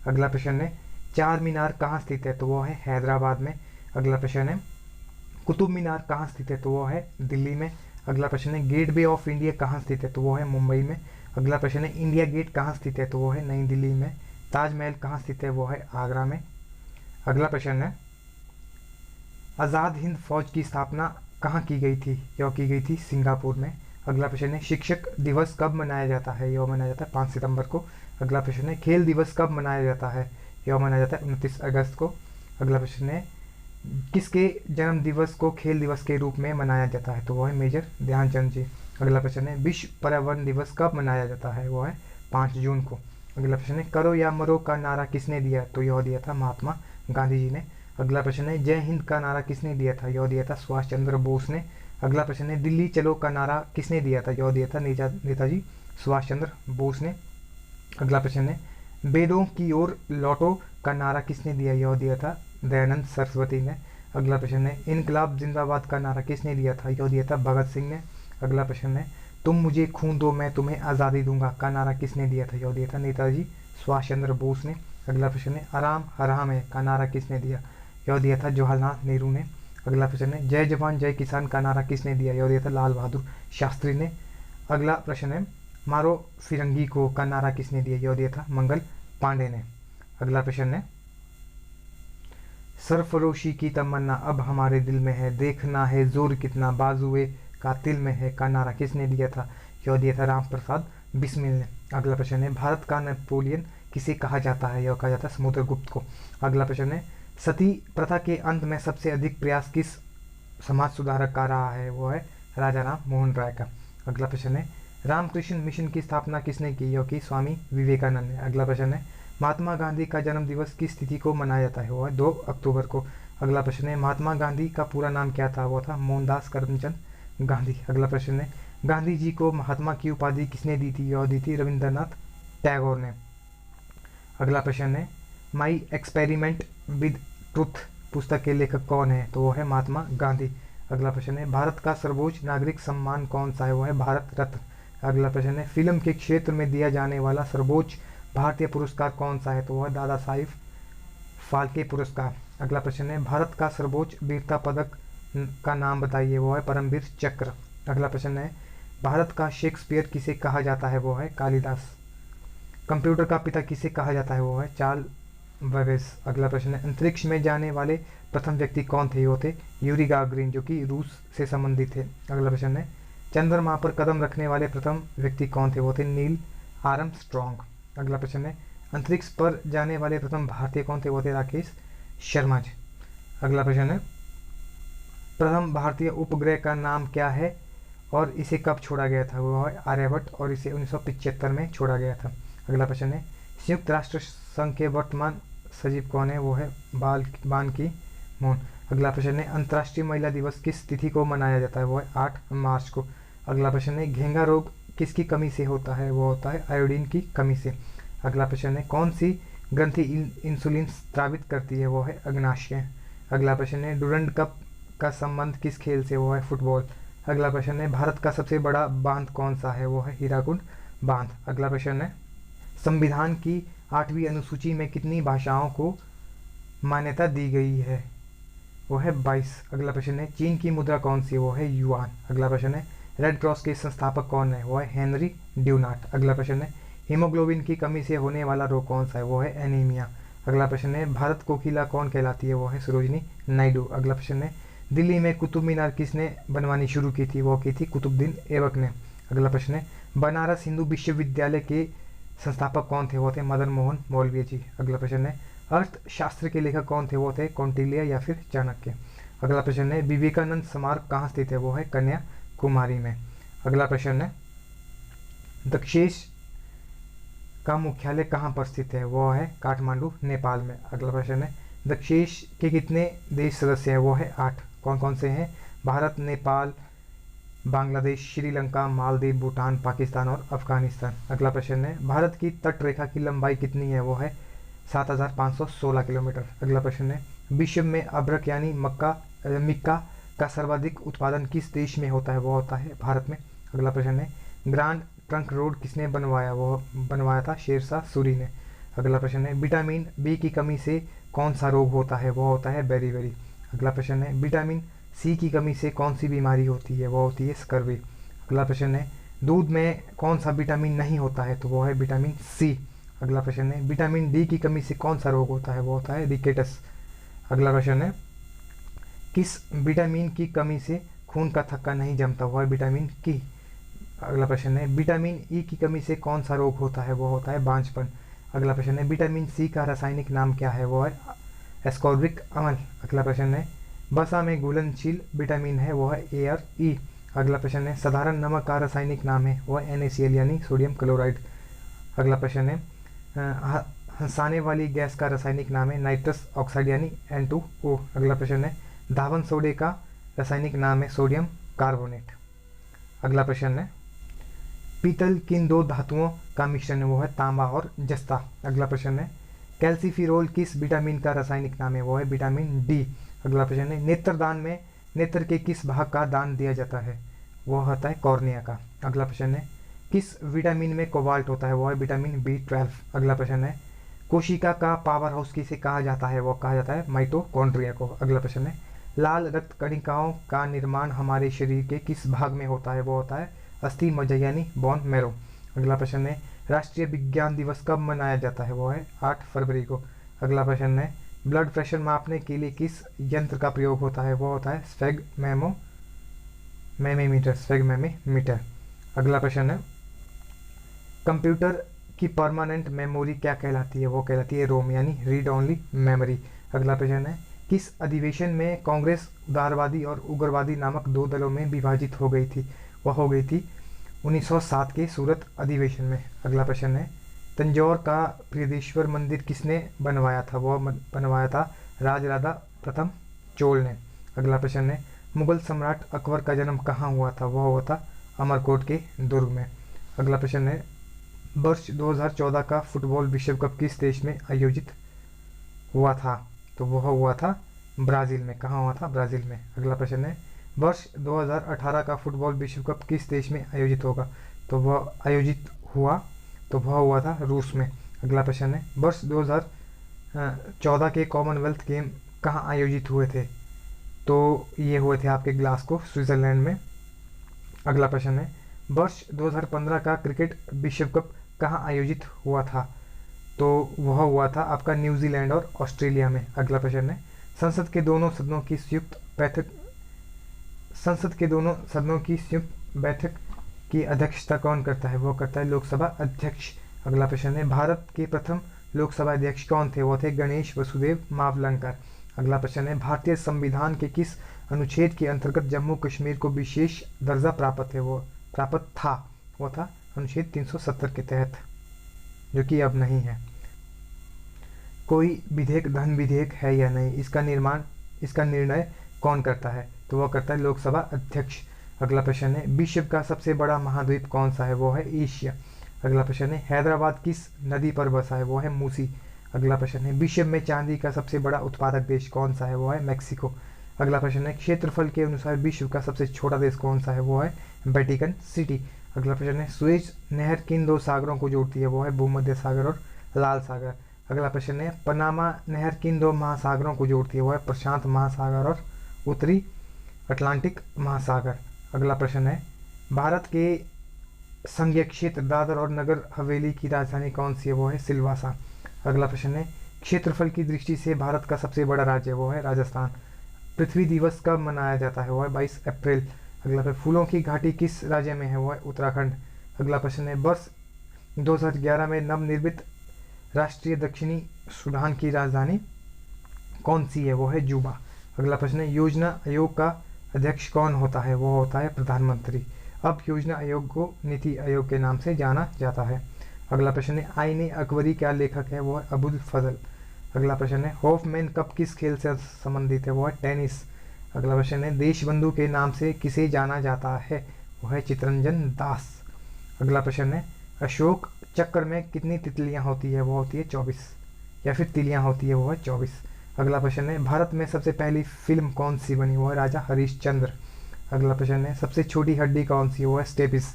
Speaker 1: अगला प्रश्न है, चार मीनार कहाँ स्थित है? तो वह है हैदराबाद में। अगला प्रश्न है, कुतुब मीनार कहाँ स्थित है? तो वह है दिल्ली में। अगला प्रश्न है, गेटवे ऑफ इंडिया कहाँ स्थित है? तो वह है मुंबई में। अगला प्रश्न है, इंडिया गेट कहाँ स्थित है? तो वह है नई दिल्ली में। ताजमहल कहाँ स्थित है? वो है आगरा में। अगला प्रश्न है, आज़ाद हिंद फौज की स्थापना कहाँ की गई थी? यह की गई थी सिंगापुर में। अगला प्रश्न है, शिक्षक दिवस कब मनाया जाता है? यह मनाया जाता है 5 सितंबर को। अगला प्रश्न है, खेल दिवस कब मनाया जाता है? यह मनाया जाता है 29 अगस्त को। अगला प्रश्न है, किसके जन्म दिवस को खेल दिवस के रूप में मनाया जाता है? तो वह है मेजर ध्यानचंद जी। अगला प्रश्न है, विश्व पर्यावरण दिवस कब मनाया जाता है? वह है 5 जून को। अगला प्रश्न है, करो या मरो का नारा किसने दिया? तो यह दिया था महात्मा गांधी जी ने। अगला प्रश्न है, जय हिंद का नारा किसने दिया था? यह दिया था सुभाष चंद्र बोस ने। अगला प्रश्न है, दिल्ली चलो का नारा किसने दिया था? यह दिया था नेताजी सुभाष चंद्र बोस ने। अगला प्रश्न है, वेदों की ओर लौटो का नारा किसने दिया? यह दिया था दयानंद सरस्वती ने। अगला प्रश्न है, इनकलाब जिंदाबाद का नारा किसने दिया था? यह दिया था भगत सिंह ने। अगला प्रश्न है, तुम मुझे खून दो मैं तुम्हें आज़ादी दूंगा का नारा किसने दिया था? यह दिया था नेताजी सुभाष चंद्र बोस ने। अगला प्रश्न है, आराम हराम है का नारा किसने दिया? यह दिया था जवाहरलाल नेहरू ने। अगला प्रश्न है, जय जवान जय किसान का नारा किसने दिया? यह दिया था लाल बहादुर शास्त्री ने। अगला प्रश्न है, मारो फिरंगी को का नारा किसने दिया? यह दिया था मंगल पांडे ने। अगला प्रश्न है, सरफरोशी की तमन्ना अब हमारे दिल में है, देखना है जोर कितना बाजुए कातिल में है का नारा किसने दिया था? यह दिया था राम प्रसाद बिस्मिल ने। अगला प्रश्न है, भारत का नेपोलियन किसे कहा जाता है? यह कहा जाता है समुद्रगुप्त को। अगला प्रश्न है, सती प्रथा के अंत में सबसे अधिक प्रयास किस समाज सुधारक का रहा है? वो है राजा राम मोहन राय का। अगला प्रश्न है, रामकृष्ण मिशन की स्थापना किसने की? यह की स्वामी विवेकानंद ने। अगला प्रश्न है, महात्मा गांधी का जन्म दिवस किस तिथि को मनाया जाता है? वो है 2 अक्टूबर को। अगला प्रश्न है, महात्मा गांधी का पूरा नाम क्या था? वो था मोहनदास करमचंद गांधी। अगला प्रश्न है, गांधी जी को महात्मा की उपाधि किसने दी थी? यह दी थी रविंद्रनाथ टैगोर ने। अगला प्रश्न है, माई एक्सपेरिमेंट विद ट्रुथ पुस्तक के लेखक कौन है? तो वो है महात्मा गांधी। अगला प्रश्न है, भारत का सर्वोच्च नागरिक सम्मान कौन सा है? वो है भारत रत्न। अगला प्रश्न है, फिल्म के क्षेत्र में दिया जाने वाला सर्वोच्च भारतीय पुरस्कार कौन सा है? तो वह दादा साहिब फाल्के पुरस्कार। अगला प्रश्न है, भारत का सर्वोच्च वीरता पदक का नाम बताइए? वो है परमवीर चक्र। अगला प्रश्न है, भारत का शेक्सपियर किसे कहा जाता है? वो है कालिदास। कंप्यूटर का पिता किसे कहा जाता है? वो है चार्ल्स बेबेज। अगला प्रश्न है, अंतरिक्ष में जाने वाले प्रथम व्यक्ति कौन थे? वो थे यूरी गागरिन जो कि रूस से संबंधित थे। अगला प्रश्न है, चंद्रमा पर कदम रखने वाले प्रथम व्यक्ति कौन थे? वो थे नील आर्मस्ट्रॉन्ग। अगला प्रश्न है, अंतरिक्ष पर जाने वाले प्रथम भारतीय कौन थे? वो थे राकेश शर्मा जी। अगला प्रश्न है, प्रथम भारतीय उपग्रह का नाम क्या है और इसे कब छोड़ा गया था, वो है आर्यभट्ट, और इसे 1975 में छोड़ा गया था। अगला प्रश्न है संयुक्त राष्ट्र संघ के वर्तमान सचिव कौन है, वो है बान की मून। अगला प्रश्न है अंतर्राष्ट्रीय महिला दिवस किस तिथि को मनाया जाता है, वो है 8 मार्च को। अगला प्रश्न है घेंगा रोग किसकी कमी से होता है, वो होता है आयोडीन की कमी से। अगला प्रश्न है कौन सी ग्रंथि इंसुलिन स्रावित करती है, वो है अग्नाशय। अगला प्रश्न है डुरंड कप का संबंध किस खेल से, वो है फुटबॉल। अगला प्रश्न है भारत का सबसे बड़ा बांध कौन सा है, वो है हीराकुंड बांध। अगला प्रश्न है संविधान की 8वीं अनुसूची में कितनी भाषाओं को मान्यता दी गई है, वो है 22। अगला प्रश्न है चीन की मुद्रा कौन सी है, वो है युआन। अगला प्रश्न है रेड क्रॉस के संस्थापक कौन है, वो है हेनरी ड्यूनार्ट। अगला प्रश्न है हीमोग्लोबिन की कमी से होने वाला रोग कौन सा है, वो है एनीमिया। अगला प्रश्न है भारत कोकिला कौन कहलाती है, वो है सरोजिनी नायडू। अगला प्रश्न है दिल्ली में कुतुब मीनार किसने बनवानी शुरू की थी, वो की थी कुतुबुद्दीन ऐबक ने। अगला प्रश्न है बनारस हिंदू विश्वविद्यालय के संस्थापक कौन थे, वो थे मदन मोहन मालवीय जी। अगला प्रश्न है अर्थशास्त्र के लेखक कौन थे, वो थे कौटिल्य या फिर चाणक्य। अगला प्रश्न है विवेकानंद स्मारक कहाँ स्थित है, वो है कन्याकुमारी में। अगला प्रश्न है दक्षेश का मुख्यालय कहाँ पर स्थित है, वो है काठमांडू नेपाल में। अगला प्रश्न है दक्षेश के कितने देश सदस्य हैं, वो है 8। कौन कौन से हैं, भारत, नेपाल, बांग्लादेश, श्रीलंका, मालदीव, भूटान, पाकिस्तान और अफगानिस्तान। अगला प्रश्न है भारत की तट रेखा की लंबाई कितनी है, वो है 7516 किलोमीटर। अगला प्रश्न है विश्व में अदरक यानी मिक्का का सर्वाधिक उत्पादन किस देश में होता है, वो होता है भारत में। अगला प्रश्न है ग्रांड ट्रंक रोड किसने बनवाया, वो बनवाया था शेरशाह सूरी ने। अगला प्रश्न है विटामिन बी की कमी से कौन सा रोग होता है, वो होता है बेरीबेरी। अगला प्रश्न है विटामिन सी की कमी से कौन सी बीमारी होती है, वो होती है स्कर्वी। अगला प्रश्न है दूध में कौन सा विटामिन नहीं होता है, तो वो है विटामिन सी। अगला प्रश्न है विटामिन डी की कमी से कौन सा रोग होता है, वो होता है रिकेटस। अगला प्रश्न है किस विटामिन की कमी से खून का थक्का नहीं जमता, वो है विटामिन की। अगला प्रश्न है विटामिन ई की कमी से कौन सा रोग होता है, वो होता है बांझपन। अगला प्रश्न है विटामिन सी का रासायनिक नाम क्या है, वो है एस्कॉर्बिक अम्ल। अगला प्रश्न है वसा में घुलनशील विटामिन है, वो है एयर ई। अगला प्रश्न है साधारण नमक का रासायनिक नाम है, वो है NaCl यानी सोडियम क्लोराइड। अगला प्रश्न है हंसाने वाली गैस का रासायनिक नाम है नाइट्रस ऑक्साइड यानी N2O। अगला प्रश्न है धावन सोडे का रासायनिक नाम है सोडियम कार्बोनेट। अगला प्रश्न है पीतल किन दो धातुओं का मिश्रण है, वो है तांबा और जस्ता। अगला प्रश्न है कैल्सीफिरोल किस विटामिन का रासायनिक नाम है, वो है विटामिन डी। अगला प्रश्न है नेत्रदान में नेत्र के किस भाग का दान दिया जाता है, वो होता है कॉर्निया का। अगला प्रश्न है किस विटामिन में कोबाल्ट होता है, वो है विटामिन B12। अगला प्रश्न है कोशिका का पावर हाउस किसे कहा जाता है, वो कहा जाता है माइटोकॉन्ड्रिया को। अगला प्रश्न है लाल रक्त कणिकाओं का निर्माण हमारे शरीर के किस भाग में होता है, वो होता है अस्थि मज्जा यानी बोन मैरो। अगला प्रश्न है राष्ट्रीय विज्ञान दिवस कब मनाया जाता है, वो है 8 फरवरी को। अगला प्रश्न है ब्लड प्रेशर मापने के लिए किस यंत्र का प्रयोग होता है, वो होता है स्फेगमेमीटर। अगला प्रश्न है कंप्यूटर की परमानेंट मेमोरी क्या कहलाती है, वो कहलाती है रोम यानी रीड ओनली मेमोरी। अगला प्रश्न है किस अधिवेशन में कांग्रेस उदारवादी और उग्रवादी नामक 2 दलों में विभाजित हो गई थी, वह हो गई थी 1907 के सूरत अधिवेशन में। अगला प्रश्न है तंजौर का बृहदेश्वर मंदिर किसने बनवाया था, वह बनवाया था राजराजा प्रथम चोल ने। अगला प्रश्न है मुगल सम्राट अकबर का जन्म कहाँ हुआ था, वह हुआ था अमरकोट के दुर्ग में। अगला प्रश्न है वर्ष 2014 का फुटबॉल विश्व कप किस देश में आयोजित हुआ था, तो वह हुआ था ब्राज़ील में। कहाँ हुआ था, ब्राज़ील में। अगला प्रश्न है वर्ष 2018 का फुटबॉल विश्व कप किस देश में आयोजित होगा, तो वह आयोजित हुआ तो वह हुआ था रूस में। अगला प्रश्न है वर्ष 2014 के कॉमनवेल्थ गेम कहाँ आयोजित हुए थे, तो ये हुए थे आपके ग्लासगो स्विट्ज़रलैंड में। अगला प्रश्न है वर्ष 2015 का क्रिकेट विश्व कप कहाँ आयोजित हुआ था, तो वह हुआ था आपका न्यूजीलैंड और ऑस्ट्रेलिया में। अगला प्रश्न है संसद के दोनों सदनों की संयुक्त बैठक की अध्यक्षता कौन करता है, वो करता है लोकसभा अध्यक्ष। अगला प्रश्न है भारत के प्रथम लोकसभा अध्यक्ष कौन थे, वो थे गणेश वसुदेव मावलंकर। अगला प्रश्न है भारतीय संविधान के किस अनुच्छेद के अंतर्गत जम्मू कश्मीर को विशेष दर्जा प्राप्त था, वो था अनुच्छेद 370 के तहत, जो कि अब नहीं है। कोई विधेयक धन विधेयक है या नहीं, इसका निर्णय कौन करता है, तो वह करता है लोकसभा अध्यक्ष। अगला प्रश्न है विश्व का सबसे बड़ा महाद्वीप कौन सा है, वो है एशिया। अगला प्रश्न है हैदराबाद किस नदी पर बसा है, वो है मूसी। अगला प्रश्न है विश्व में चांदी का सबसे बड़ा उत्पादक देश कौन सा है, वो है मैक्सिको। अगला प्रश्न है क्षेत्रफल के अनुसार विश्व का सबसे छोटा देश कौन सा है, वो है वेटिकन सिटी। अगला प्रश्न है सुएज नहर किन दो सागरों को जोड़ती है, वो है भूमध्य सागर और लाल सागर। अगला प्रश्न है पनामा नहर किन दो महासागरों को जोड़ती है, वो है प्रशांत महासागर और उत्तरी अटलांटिक महासागर। अगला प्रश्न है भारत के संघीय क्षेत्र दादर और नगर हवेली की राजधानी कौन सी है, वो है सिलवासा। अगला प्रश्न है क्षेत्रफल की दृष्टि से भारत का सबसे बड़ा राज्य वो है राजस्थान। पृथ्वी दिवस कब मनाया जाता है, वो है 22 अप्रैल। अगला प्रश्न फूलों की घाटी किस राज्य में है, वो है उत्तराखंड। अगला प्रश्न है वर्ष 2011 में नवनिर्मित राष्ट्रीय दक्षिणी सूडान की राजधानी कौन सी है, वो है जूबा। अगला प्रश्न है योजना आयोग का अध्यक्ष कौन होता है, वो होता है प्रधानमंत्री। अब योजना आयोग को नीति आयोग के नाम से जाना जाता है। अगला प्रश्न है आईने अकबरी क्या लेखक है, वो है अबुल फजल। अगला प्रश्न है हॉफमैन कप किस खेल से संबंधित है, वो है टेनिस। अगला प्रश्न है देशबंधु के नाम से किसे जाना जाता है, वो है चितरंजन दास। अगला प्रश्न है अशोक चक्र में कितनी तितलियां होती है, वो होती है 24, या फिर तिलियां होती है, वो है 24। अगला प्रश्न है भारत में सबसे पहली फिल्म कौन सी बनी, वो है राजा हरिश्चंद्र। अगला प्रश्न है सबसे छोटी हड्डी कौन सी है, वो है स्टेपिस।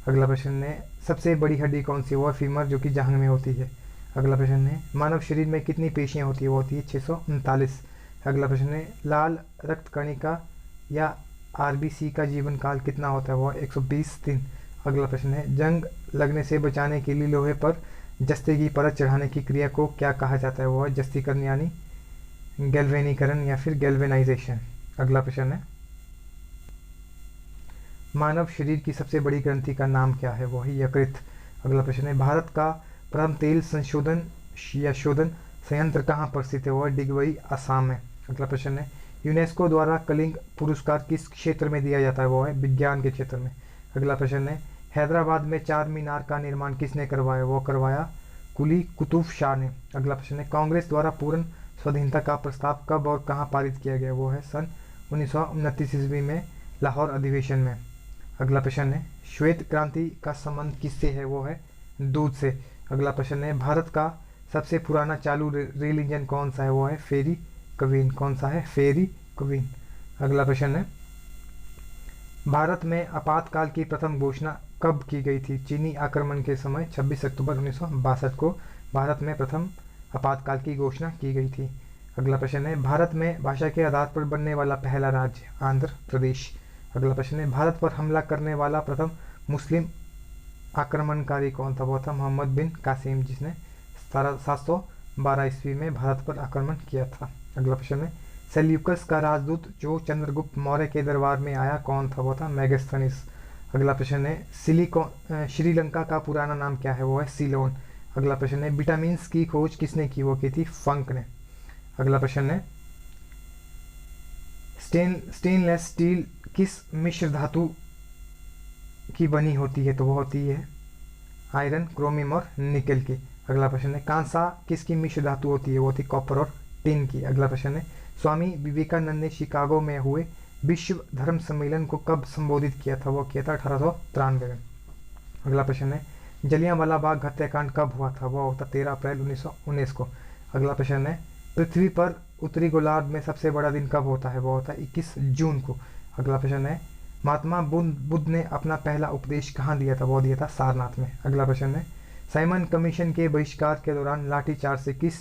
Speaker 1: अगला प्रश्न है सबसे बड़ी हड्डी कौन सी है, वो है फीमर जो कि जांघ में होती है। अगला प्रश्न है मानव शरीर में कितनी पेशियां होती है, वो होती है 639। अगला प्रश्न है लाल रक्त कणिका या आरबीसी का जीवन काल कितना होता है, वो 120 दिन। अगला प्रश्न है जंग लगने से बचाने के लिए लोहे पर जस्ते की परत चढ़ाने की क्रिया को क्या कहा जाता है, वो है जस्तीकरण यानी गैल्वेनीकरण या फिर गैल्वेनाइजेशन। अगला प्रश्न है मानव शरीर की सबसे बड़ी ग्रंथि का नाम क्या है, वो है यकृत। अगला प्रश्न है भारत का प्रथम तेल संशोधन या शोधन संयंत्र कहाँ पर स्थित है, वो है डिगवई असम में। अगला प्रश्न है यूनेस्को द्वारा कलिंग पुरस्कार किस क्षेत्र में दिया जाता है, वो है विज्ञान के क्षेत्र में। अगला प्रश्न है हैदराबाद में चार मीनार का निर्माण किसने करवाया, वो करवाया कुली कुतुब शाह ने। अगला प्रश्न है कांग्रेस द्वारा पूर्ण स्वाधीनता का प्रस्ताव कब और कहाँ पारित किया गया, वो है सन 1929 ईस्वी में लाहौर अधिवेशन में। अगला प्रश्न है श्वेत क्रांति का संबंध किससे है, वो है दूध से। अगला प्रश्न है भारत का सबसे पुराना चालू रेल इंजन कौन सा है, वो है फेरी क्वीन। कौन सा है, फेरी क्वीन। अगला प्रश्न है भारत में आपातकाल की प्रथम घोषणा कब की गई थी, चीनी आक्रमण के समय 26 अक्टूबर 1962 को भारत में प्रथम आपातकाल की घोषणा की गई थी। अगला प्रश्न है भारत में भाषा के आधार पर बनने वाला पहला राज्य आंध्र प्रदेश। अगला प्रश्न है भारत पर हमला करने वाला प्रथम मुस्लिम आक्रमणकारी कौन था, वो था मोहम्मद बिन कासिम, जिसने 712 ईस्वी में भारत पर आक्रमण किया था। अगला प्रश्न है सेल्यूकस का राजदूत जो चंद्रगुप्त मौर्य के दरबार में आया कौन था, वो था मेगास्थनीस। अगला प्रश्न है श्रीलंका का पुराना नाम क्या है, वो है सीलोन। अगला प्रश्न है विटामिन की खोज किसने की, वो की थी फंक ने। अगला प्रश्न है स्टेनलेस स्टील किस मिश्र धातु की बनी होती है, तो वो होती है आयरन, क्रोमियम और निकेल की। अगला प्रश्न है कांसा किसकी मिश्र धातु होती है, वो होती कॉपर और टिन की। अगला प्रश्न है स्वामी विवेकानंद ने शिकागो में हुए विश्व धर्म सम्मेलन को कब संबोधित किया था, वो किया था 1893 में। अगला प्रश्न है जलियांवाला बाग हत्याकांड कब हुआ था, वो होता 13 अप्रैल 1919 को। अगला प्रश्न है पृथ्वी पर उत्तरी गोलार्ध में सबसे बड़ा दिन कब होता है, वो होता है 21 जून को। अगला प्रश्न है महात्मा बुद्ध ने अपना पहला उपदेश कहाँ दिया था, वो दिया था सारनाथ में। अगला प्रश्न है साइमन कमीशन के बहिष्कार के दौरान लाठीचार्ज से किस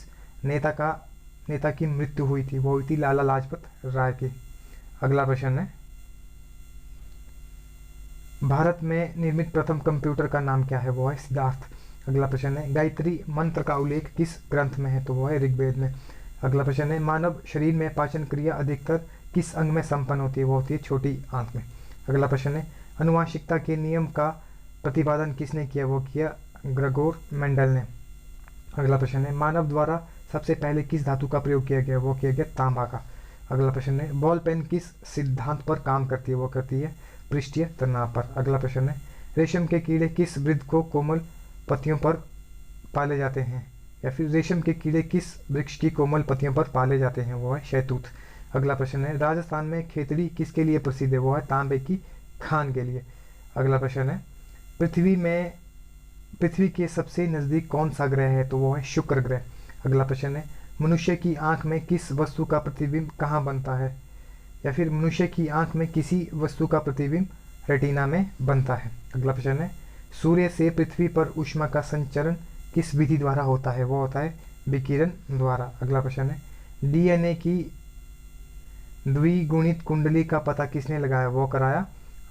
Speaker 1: नेता की मृत्यु हुई थी, वो हुई थी लाला लाजपत राय की। अगला प्रश्न है भारत में निर्मित प्रथम कंप्यूटर का नाम क्या है, वो है सिद्धार्थ। अगला प्रश्न है गायत्री मंत्र का उल्लेख किस ग्रंथ में है, तो वो है ऋग्वेद में। अगला प्रश्न है मानव शरीर में पाचन क्रिया अधिकतर किस अंग में संपन्न होती है, वो होती है छोटी आंत में। अगला प्रश्न है अनुवांशिकता के नियम का प्रतिपादन किसने किया, वो किया ग्रेगोर मेंडल ने। अगला प्रश्न है मानव द्वारा सबसे पहले किस धातु का प्रयोग किया गया, वो किया गया तांबा का। अगला प्रश्न है बॉल पेन किस सिद्धांत पर काम करती है? वो करती है पृष्ठीय तनाव पर। अगला प्रश्न है रेशम के कीड़े किस वृक्ष को कोमल पत्तियों पर पाले जाते हैं? या फिर रेशम के कीड़े किस वृक्ष की कोमल पत्तियों पर पाले जाते हैं? वो है शहतूत। अगला प्रश्न है राजस्थान में खेतड़ी किसके लिए प्रसिद्ध है? वो है तांबे की खान के लिए। अगला प्रश्न है पृथ्वी के सबसे नज़दीक कौन सा ग्रह है? तो वो है शुक्र ग्रह। अगला प्रश्न है मनुष्य की आंख में किस वस्तु का प्रतिबिंब कहाँ बनता है? या फिर मनुष्य की आंख में किसी वस्तु का प्रतिबिंब रेटिना में बनता है। अगला प्रश्न है सूर्य से पृथ्वी पर ऊष्मा का संचरण किस विधि द्वारा होता है? वो होता है विकिरण द्वारा। अगला प्रश्न है डीएनए की द्विगुणित कुंडली का पता किसने लगाया? वो कराया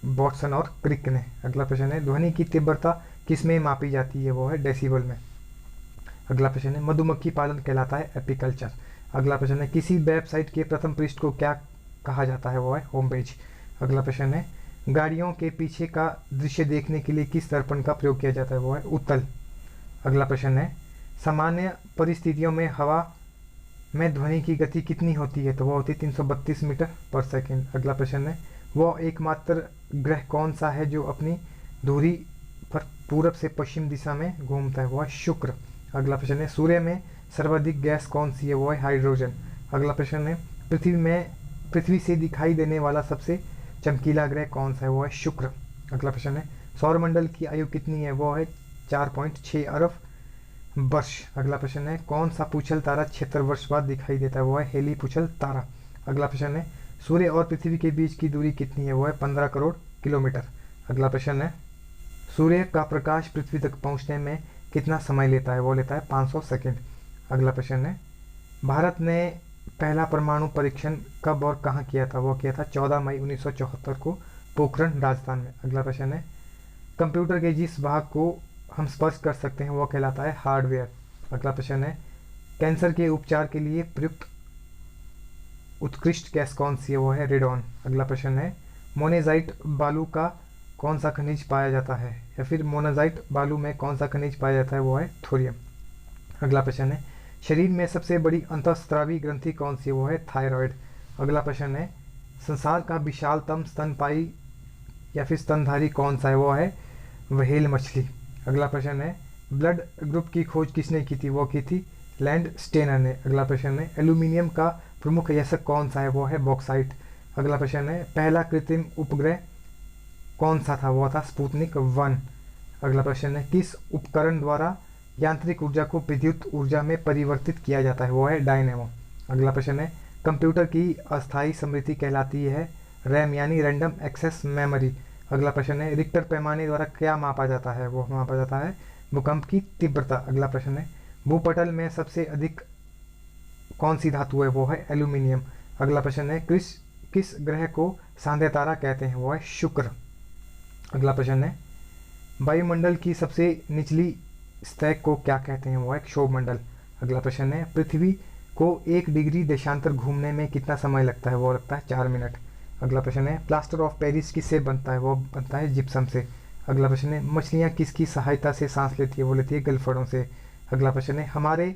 Speaker 1: वॉटसन और क्रिक ने। अगला प्रश्न है ध्वनि की तीव्रता किस में मापी जाती है? वो है डेसिबल में। अगला प्रश्न है मधुमक्खी पालन कहलाता है एपीकल्चर। अगला प्रश्न है किसी वेबसाइट के प्रथम पृष्ठ को क्या कहा जाता है? वो है होम पेज। अगला प्रश्न है गाड़ियों के पीछे का दृश्य देखने के लिए किस दर्पण का प्रयोग किया जाता है? वो है उत्तल। अगला प्रश्न है सामान्य परिस्थितियों में हवा में ध्वनि की गति कितनी होती है? तो वो होती है 332 मीटर पर सेकेंड। अगला प्रश्न है वो एकमात्र ग्रह कौन सा है जो अपनी धुरी पर पूरब से पश्चिम दिशा में घूमता है? वो है शुक्र। अगला प्रश्न है सूर्य में सर्वाधिक गैस कौन सी है? वो है हाइड्रोजन। अगला प्रश्न है पृथ्वी से दिखाई देने वाला सबसे चमकीला ग्रह कौन सा है? वो है शुक्र। अगला प्रश्न है सौरमंडल की आयु कितनी है? वो है 4.6 अरब वर्ष। अगला प्रश्न है कौन सा पूछल तारा 76 वर्ष बाद दिखाई देता है? वो है हेली पूछल तारा। अगला प्रश्न है सूर्य और पृथ्वी के बीच की दूरी कितनी है? वो है 15 करोड़ किलोमीटर। अगला प्रश्न है सूर्य का प्रकाश पृथ्वी तक पहुंचने में कितना समय लेता है? वो लेता है 500 सेकेंड। अगला प्रश्न है भारत ने पहला परमाणु परीक्षण कब और कहाँ किया था? वो किया था 14 मई 1974 को पोखरण राजस्थान में। अगला प्रश्न है कंप्यूटर के जिस भाग को हम स्पर्श कर सकते हैं वो कहलाता है हार्डवेयर। अगला प्रश्न है कैंसर के उपचार के लिए प्रयुक्त उत्कृष्ट गैस कौन सी है? वो है रेडॉन। अगला प्रश्न है मोनेजाइट बालू का कौन सा खनिज पाया जाता है? या फिर मोनाजाइट बालू में कौन सा खनिज पाया जाता है? वो है थोरियम। अगला प्रश्न है शरीर में सबसे बड़ी अंतःस्रावी ग्रंथि कौन सी है? वो है थायराइड। अगला प्रश्न है संसार का विशालतम स्तनपायी या फिर स्तनधारी कौन सा है? वो है व्हेल मछली। अगला प्रश्न है ब्लड ग्रुप की खोज किसने की थी? वो की थी लैंड स्टेनर ने। अगला प्रश्न है एल्यूमिनियम का प्रमुख यशक कौन सा है? वो है बॉक्साइट। अगला प्रश्न है पहला कृत्रिम उपग्रह कौन सा था? वो था स्पुतनिक 1। अगला प्रश्न है किस उपकरण द्वारा यांत्रिक ऊर्जा को विद्युत ऊर्जा में परिवर्तित किया जाता है? वो है डायनेमो। अगला प्रश्न है कंप्यूटर की अस्थायी स्मृति कहलाती है रैम यानी रैंडम एक्सेस मेमोरी। अगला प्रश्न है रिक्टर पैमाने द्वारा क्या मापा जाता है? वो मापा जाता है भूकंप की तीव्रता। अगला प्रश्न है भूपटल में सबसे अधिक कौन सी धातु है? वो है एल्यूमिनियम। अगला प्रश्न है किस ग्रह को सांध्य तारा कहते हैं? वो है शुक्र। अगला प्रश्न है वायुमंडल की सबसे निचली सतह को क्या कहते हैं? वो है क्षोभमंडल। अगला प्रश्न है पृथ्वी को 1 डिग्री देशांतर घूमने में कितना समय लगता है? वो लगता है 4 मिनट। अगला प्रश्न है प्लास्टर ऑफ पेरिस किससे बनता है? वो बनता है जिप्सम से। अगला प्रश्न है मछलियाँ किसकी सहायता से सांस लेती है? वो लेती है गलफड़ों से। अगला प्रश्न है हमारे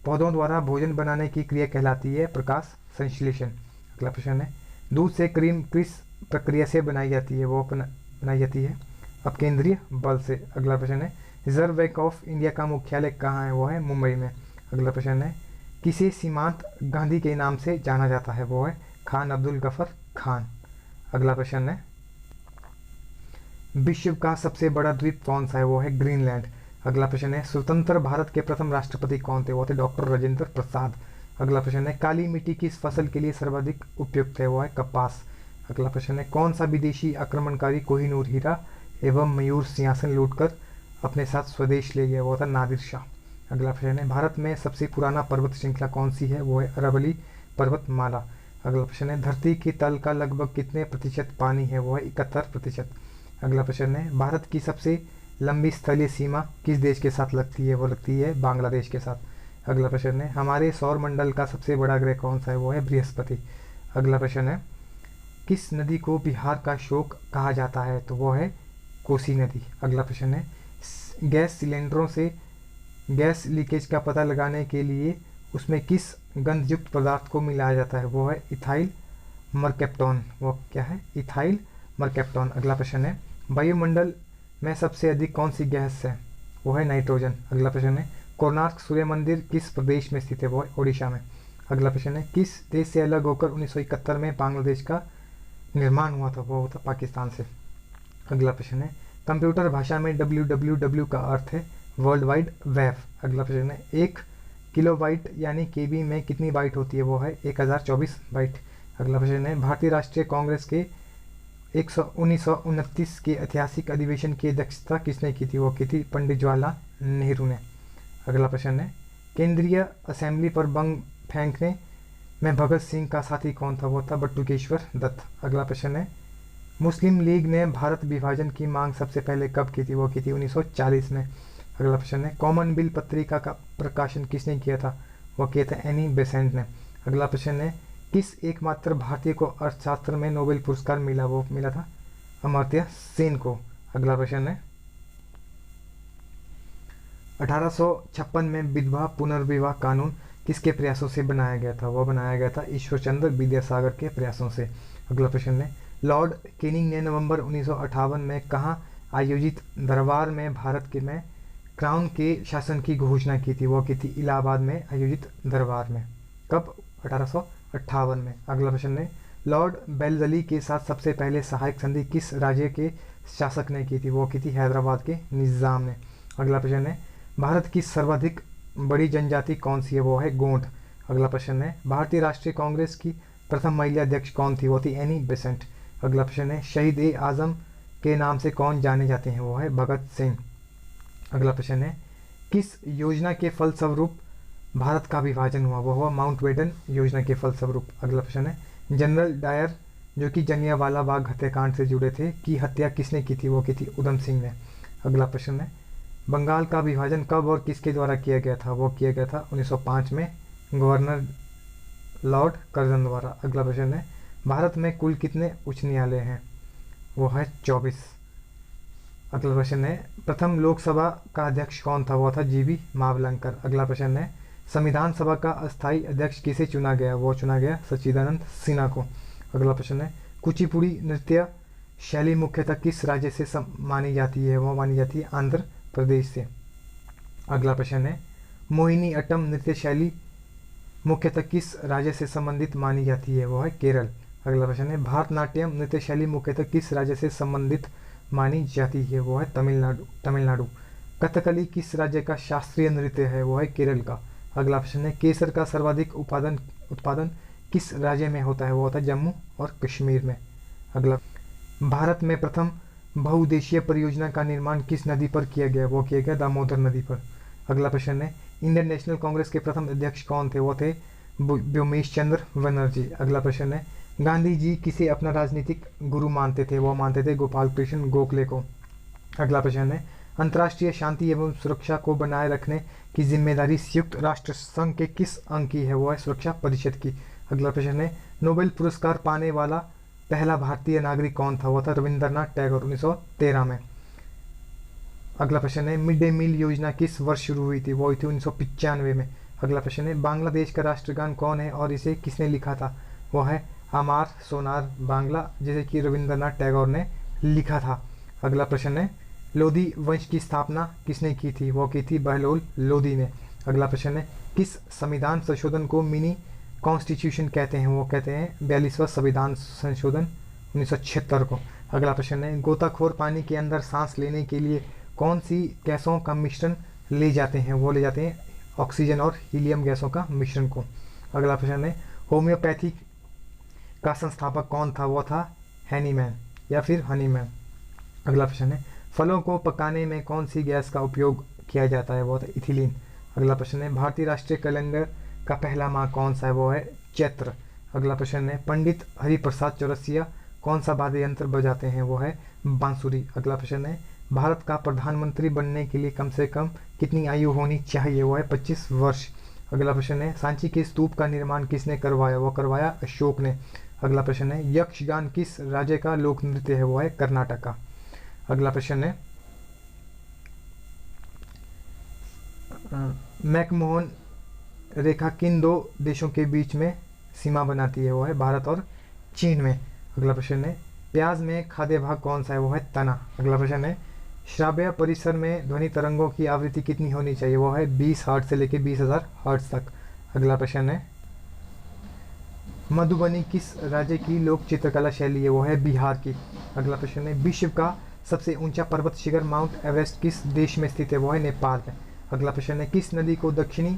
Speaker 1: पौधों द्वारा भोजन बनाने की क्रिया कहलाती है प्रकाश संश्लेषण। अगला प्रश्न है दूध से क्रीम किस प्रक्रिया से बनाई जाती है? वो बनाई जाती है अपकेंद्रीय बल से। अगला प्रश्न है रिजर्व बैंक ऑफ इंडिया का मुख्यालय कहाँ है? वो है मुंबई में। अगला प्रश्न है किसे सीमांत गांधी के नाम से जाना जाता है? वो है खान अब्दुल गफर खान। अगला प्रश्न है विश्व का सबसे बड़ा द्वीप कौन सा है? वो है ग्रीनलैंड। अगला प्रश्न है स्वतंत्र भारत के प्रथम राष्ट्रपति कौन थे? वो थे डॉक्टर राजेंद्र प्रसाद। अगला प्रश्न है काली मिट्टी किस फसल के लिए सर्वाधिक उपयुक्त है? वो है कपास। अगला प्रश्न है कौन सा विदेशी आक्रमणकारी कोहिनूर हीरा एवं मयूर सिंहासन लूटकर अपने साथ स्वदेश ले गया? वो था नादिर शाह। अगला प्रश्न है भारत में सबसे पुराना पर्वत श्रृंखला कौन सी है? वो है अरावली पर्वतमाला। अगला प्रश्न है धरती के तल का लगभग कितने प्रतिशत पानी है? वो है 71%। अगला प्रश्न है भारत की सबसे लंबी स्थलीय सीमा किस देश के साथ लगती है? वो लगती है बांग्लादेश के साथ। अगला प्रश्न है हमारे सौरमंडल का सबसे बड़ा ग्रह कौन सा है? वो है बृहस्पति। अगला प्रश्न है किस नदी को बिहार का शोक कहा जाता है? तो वो है कोसी नदी। अगला प्रश्न है गैस सिलेंडरों से गैस लीकेज का पता लगाने के लिए उसमें किस गंधयुक्त पदार्थ को मिलाया जाता है वो है इथाइल मरकैप्टोन। वो क्या है? इथाइल मरकैप्टोन। अगला प्रश्न है, वायुमंडल में सबसे अधिक कौन सी गैस है? वो है नाइट्रोजन। अगला प्रश्न है, कोणार्क सूर्य मंदिर किस प्रदेश में स्थित है? वो है ओडिशा में। अगला प्रश्न है, किस देश से अलग होकर 1971 में बांग्लादेश का निर्माण हुआ था? वो था पाकिस्तान से। अगला प्रश्न है, कंप्यूटर भाषा में www का अर्थ है वर्ल्ड वाइड वेब। अगला प्रश्न है, 1 किलोबाइट यानी केबी में कितनी बाइट होती है? वो है 1024 बाइट। अगला प्रश्न है, भारतीय राष्ट्रीय कांग्रेस के 1929 के ऐतिहासिक अधिवेशन की अध्यक्षता किसने की थी? वो की थी पंडित जवाहरलाल नेहरू ने। अगला प्रश्न है, केंद्रीय असेंबली पर बम फेंकने में भगत सिंह का साथी कौन था? वो था बटुकेश्वर दत्त। अगला प्रश्न है, मुस्लिम लीग ने भारत विभाजन की मांग सबसे पहले कब की थी? वो की थी 1940 में। अगला प्रश्न है, कॉमन बिल पत्रिका का प्रकाशन किसने किया था? वो किया था एनी बेसेंट ने। अगला प्रश्न है, किस एकमात्र भारतीय को अर्थशास्त्र में नोबेल पुरस्कार मिला? वो मिला था अमर्त्य सेन को। अगला प्रश्न है, 1856 में विधवा पुनर्विवाह कानून किसके प्रयासों से बनाया गया था? वो बनाया गया था ईश्वरचंद्र विद्यासागर के प्रयासों से। अगला प्रश्न है, लॉर्ड कैनिंग ने नवंबर 1958 में कहाँ आयोजित दरबार में भारत के में क्राउन के शासन की घोषणा की थी? वो की थी इलाहाबाद में आयोजित दरबार में। कब? 1858 में। अगला प्रश्न है, लॉर्ड बेल्जली के साथ सबसे पहले सहायक संधि किस राज्य के शासक ने की थी? वो की थी हैदराबाद के निज़ाम ने। अगला प्रश्न है, भारत की सर्वाधिक बड़ी जनजाति कौन सी है? वो है गोंड। अगला प्रश्न है, भारतीय राष्ट्रीय कांग्रेस की प्रथम महिला अध्यक्ष कौन थी? वो थी एनी बेसेंट। अगला प्रश्न है, शहीद ए आजम के नाम से कौन जाने जाते हैं? वो है भगत सिंह। अगला प्रश्न है, किस योजना के फलस्वरूप भारत का विभाजन हुआ? वो हुआ माउंटबेटन योजना के फलस्वरूप। अगला प्रश्न है, जनरल डायर जो कि जलियांवाला बाग हत्याकांड से जुड़े थे की हत्या किसने की थी? वो की थी उधम सिंह ने। अगला प्रश्न है, बंगाल का विभाजन कब और किसके द्वारा किया गया था? वो किया गया था 1905 में गवर्नर लॉर्ड कर्जन द्वारा। अगला प्रश्न है, भारत में कुल कितने उच्च न्यायालय हैं? वो है 24। अगला प्रश्न है, प्रथम लोकसभा का अध्यक्ष कौन था? वो था जीवी मावलंकर। अगला प्रश्न है, संविधान सभा का अस्थायी अध्यक्ष किसे चुना गया? वो चुना गया सच्चिदानंद सिन्हा को। अगला प्रश्न है, कुचिपुड़ी नृत्य शैली मुख्यतः किस राज्य से मानी जाती है? वो मानी जाती है आंध्र प्रदेश से। अगला प्रश्न है, मोहिनी अट्टम नृत्य शैली मुख्यतः किस राज्य से संबंधित मानी जाती है? वो है केरल। अगला प्रश्न है, भारतनाट्यम नृत्य शैली मुख्यतः किस राज्य से संबंधित मानी जाती है? वो है तमिलनाडु। कथकली किस राज्य का शास्त्रीय नृत्य है? वो है केरल का। अगला प्रश्न है, केसर का सर्वाधिक उत्पादन किस राज्य में होता है? वो होता है जम्मू और कश्मीर में। अगला, भारत में प्रथम बहुउद्देशीय परियोजना का निर्माण किस नदी पर किया गया? वो किया गया दामोदर नदी पर। अगला प्रश्न है, इंडियन नेशनल कांग्रेस के प्रथम अध्यक्ष कौन थे? वो थे व्योमेश चंद्र बनर्जी। अगला प्रश्न है, गांधी जी किसे अपना राजनीतिक गुरु मानते थे? वो मानते थे गोपाल कृष्ण गोखले को। अगला प्रश्न है, अंतर्राष्ट्रीय शांति एवं सुरक्षा को बनाए रखने की जिम्मेदारी संयुक्त राष्ट्र संघ के किस अंग की है? वो है सुरक्षा परिषद की। अगला प्रश्न है, नोबेल पुरस्कार पाने वाला पहला भारतीय नागरिक कौन था? वो था रविंद्रनाथ टैगोर 1913 में। अगला प्रश्न है, मिड डे मील योजना किस वर्ष शुरू हुई थी? वो हुई थी 1995 में। अगला प्रश्न है, बांग्लादेश का राष्ट्रगान कौन है और इसे किसने लिखा था? वो है आमार सोनार बांग्ला, जिसे कि रविंद्रनाथ टैगोर ने लिखा था। अगला प्रश्न है, लोधी वंश की स्थापना किसने की थी? वो की थी बहलोल लोधी ने। अगला प्रश्न है, किस संविधान संशोधन को मिनी कॉन्स्टिट्यूशन कहते हैं? वो कहते हैं 42वां संविधान संशोधन 1976 को। अगला प्रश्न है, गोताखोर पानी के अंदर सांस लेने के लिए कौन सी गैसों का मिश्रण ले जाते हैं? वो ले जाते हैं ऑक्सीजन और हीलियम गैसों का मिश्रण को। अगला प्रश्न है, होम्योपैथी का संस्थापक कौन था? वो था हैनीमैन या फिर हनीमैन। अगला प्रश्न है, फलों को पकाने में कौन सी गैस का उपयोग किया जाता है? वो था इथिलीन। अगला प्रश्न है, भारतीय राष्ट्रीय कैलेंडर का पहला माह कौन सा है? वो है चैत्र। अगला प्रश्न है, पंडित हरिप्रसाद चौरसिया कौन सा वाद्य यंत्र बजाते हैं? वो है बांसुरी। अगला प्रश्न है, भारत का प्रधानमंत्री बनने के लिए कम से कम कितनी आयु होनी चाहिए? वो है 25 वर्ष। अगला प्रश्न है, सांची के स्तूप का निर्माण किसने करवाया? वो करवाया अशोक ने। अगला प्रश्न है, यक्षगान किस राज्य का लोक नृत्य है? वो है कर्नाटक का। अगला प्रश्न है, रेखा किन दो देशों के बीच में सीमा बनाती है? वो है भारत और चीन में। अगला प्रश्न है प्याज में खाद्य भाग कौन सा है? वो है तना। अगला प्रश्न है श्राव्य परिसर में ध्वनि तरंगों की आवृत्ति कितनी होनी चाहिए? वो है 20 हर्ट्ज से लेकर 20,000 हर्ट्ज तक। अगला प्रश्न है मधुबनी किस राज्य की लोक चित्रकला शैली है? वो है बिहार की। अगला प्रश्न है विश्व का सबसे ऊंचा पर्वत शिखर माउंट एवरेस्ट किस देश में स्थित है? वो है नेपाल में। अगला प्रश्न है किस नदी को दक्षिणी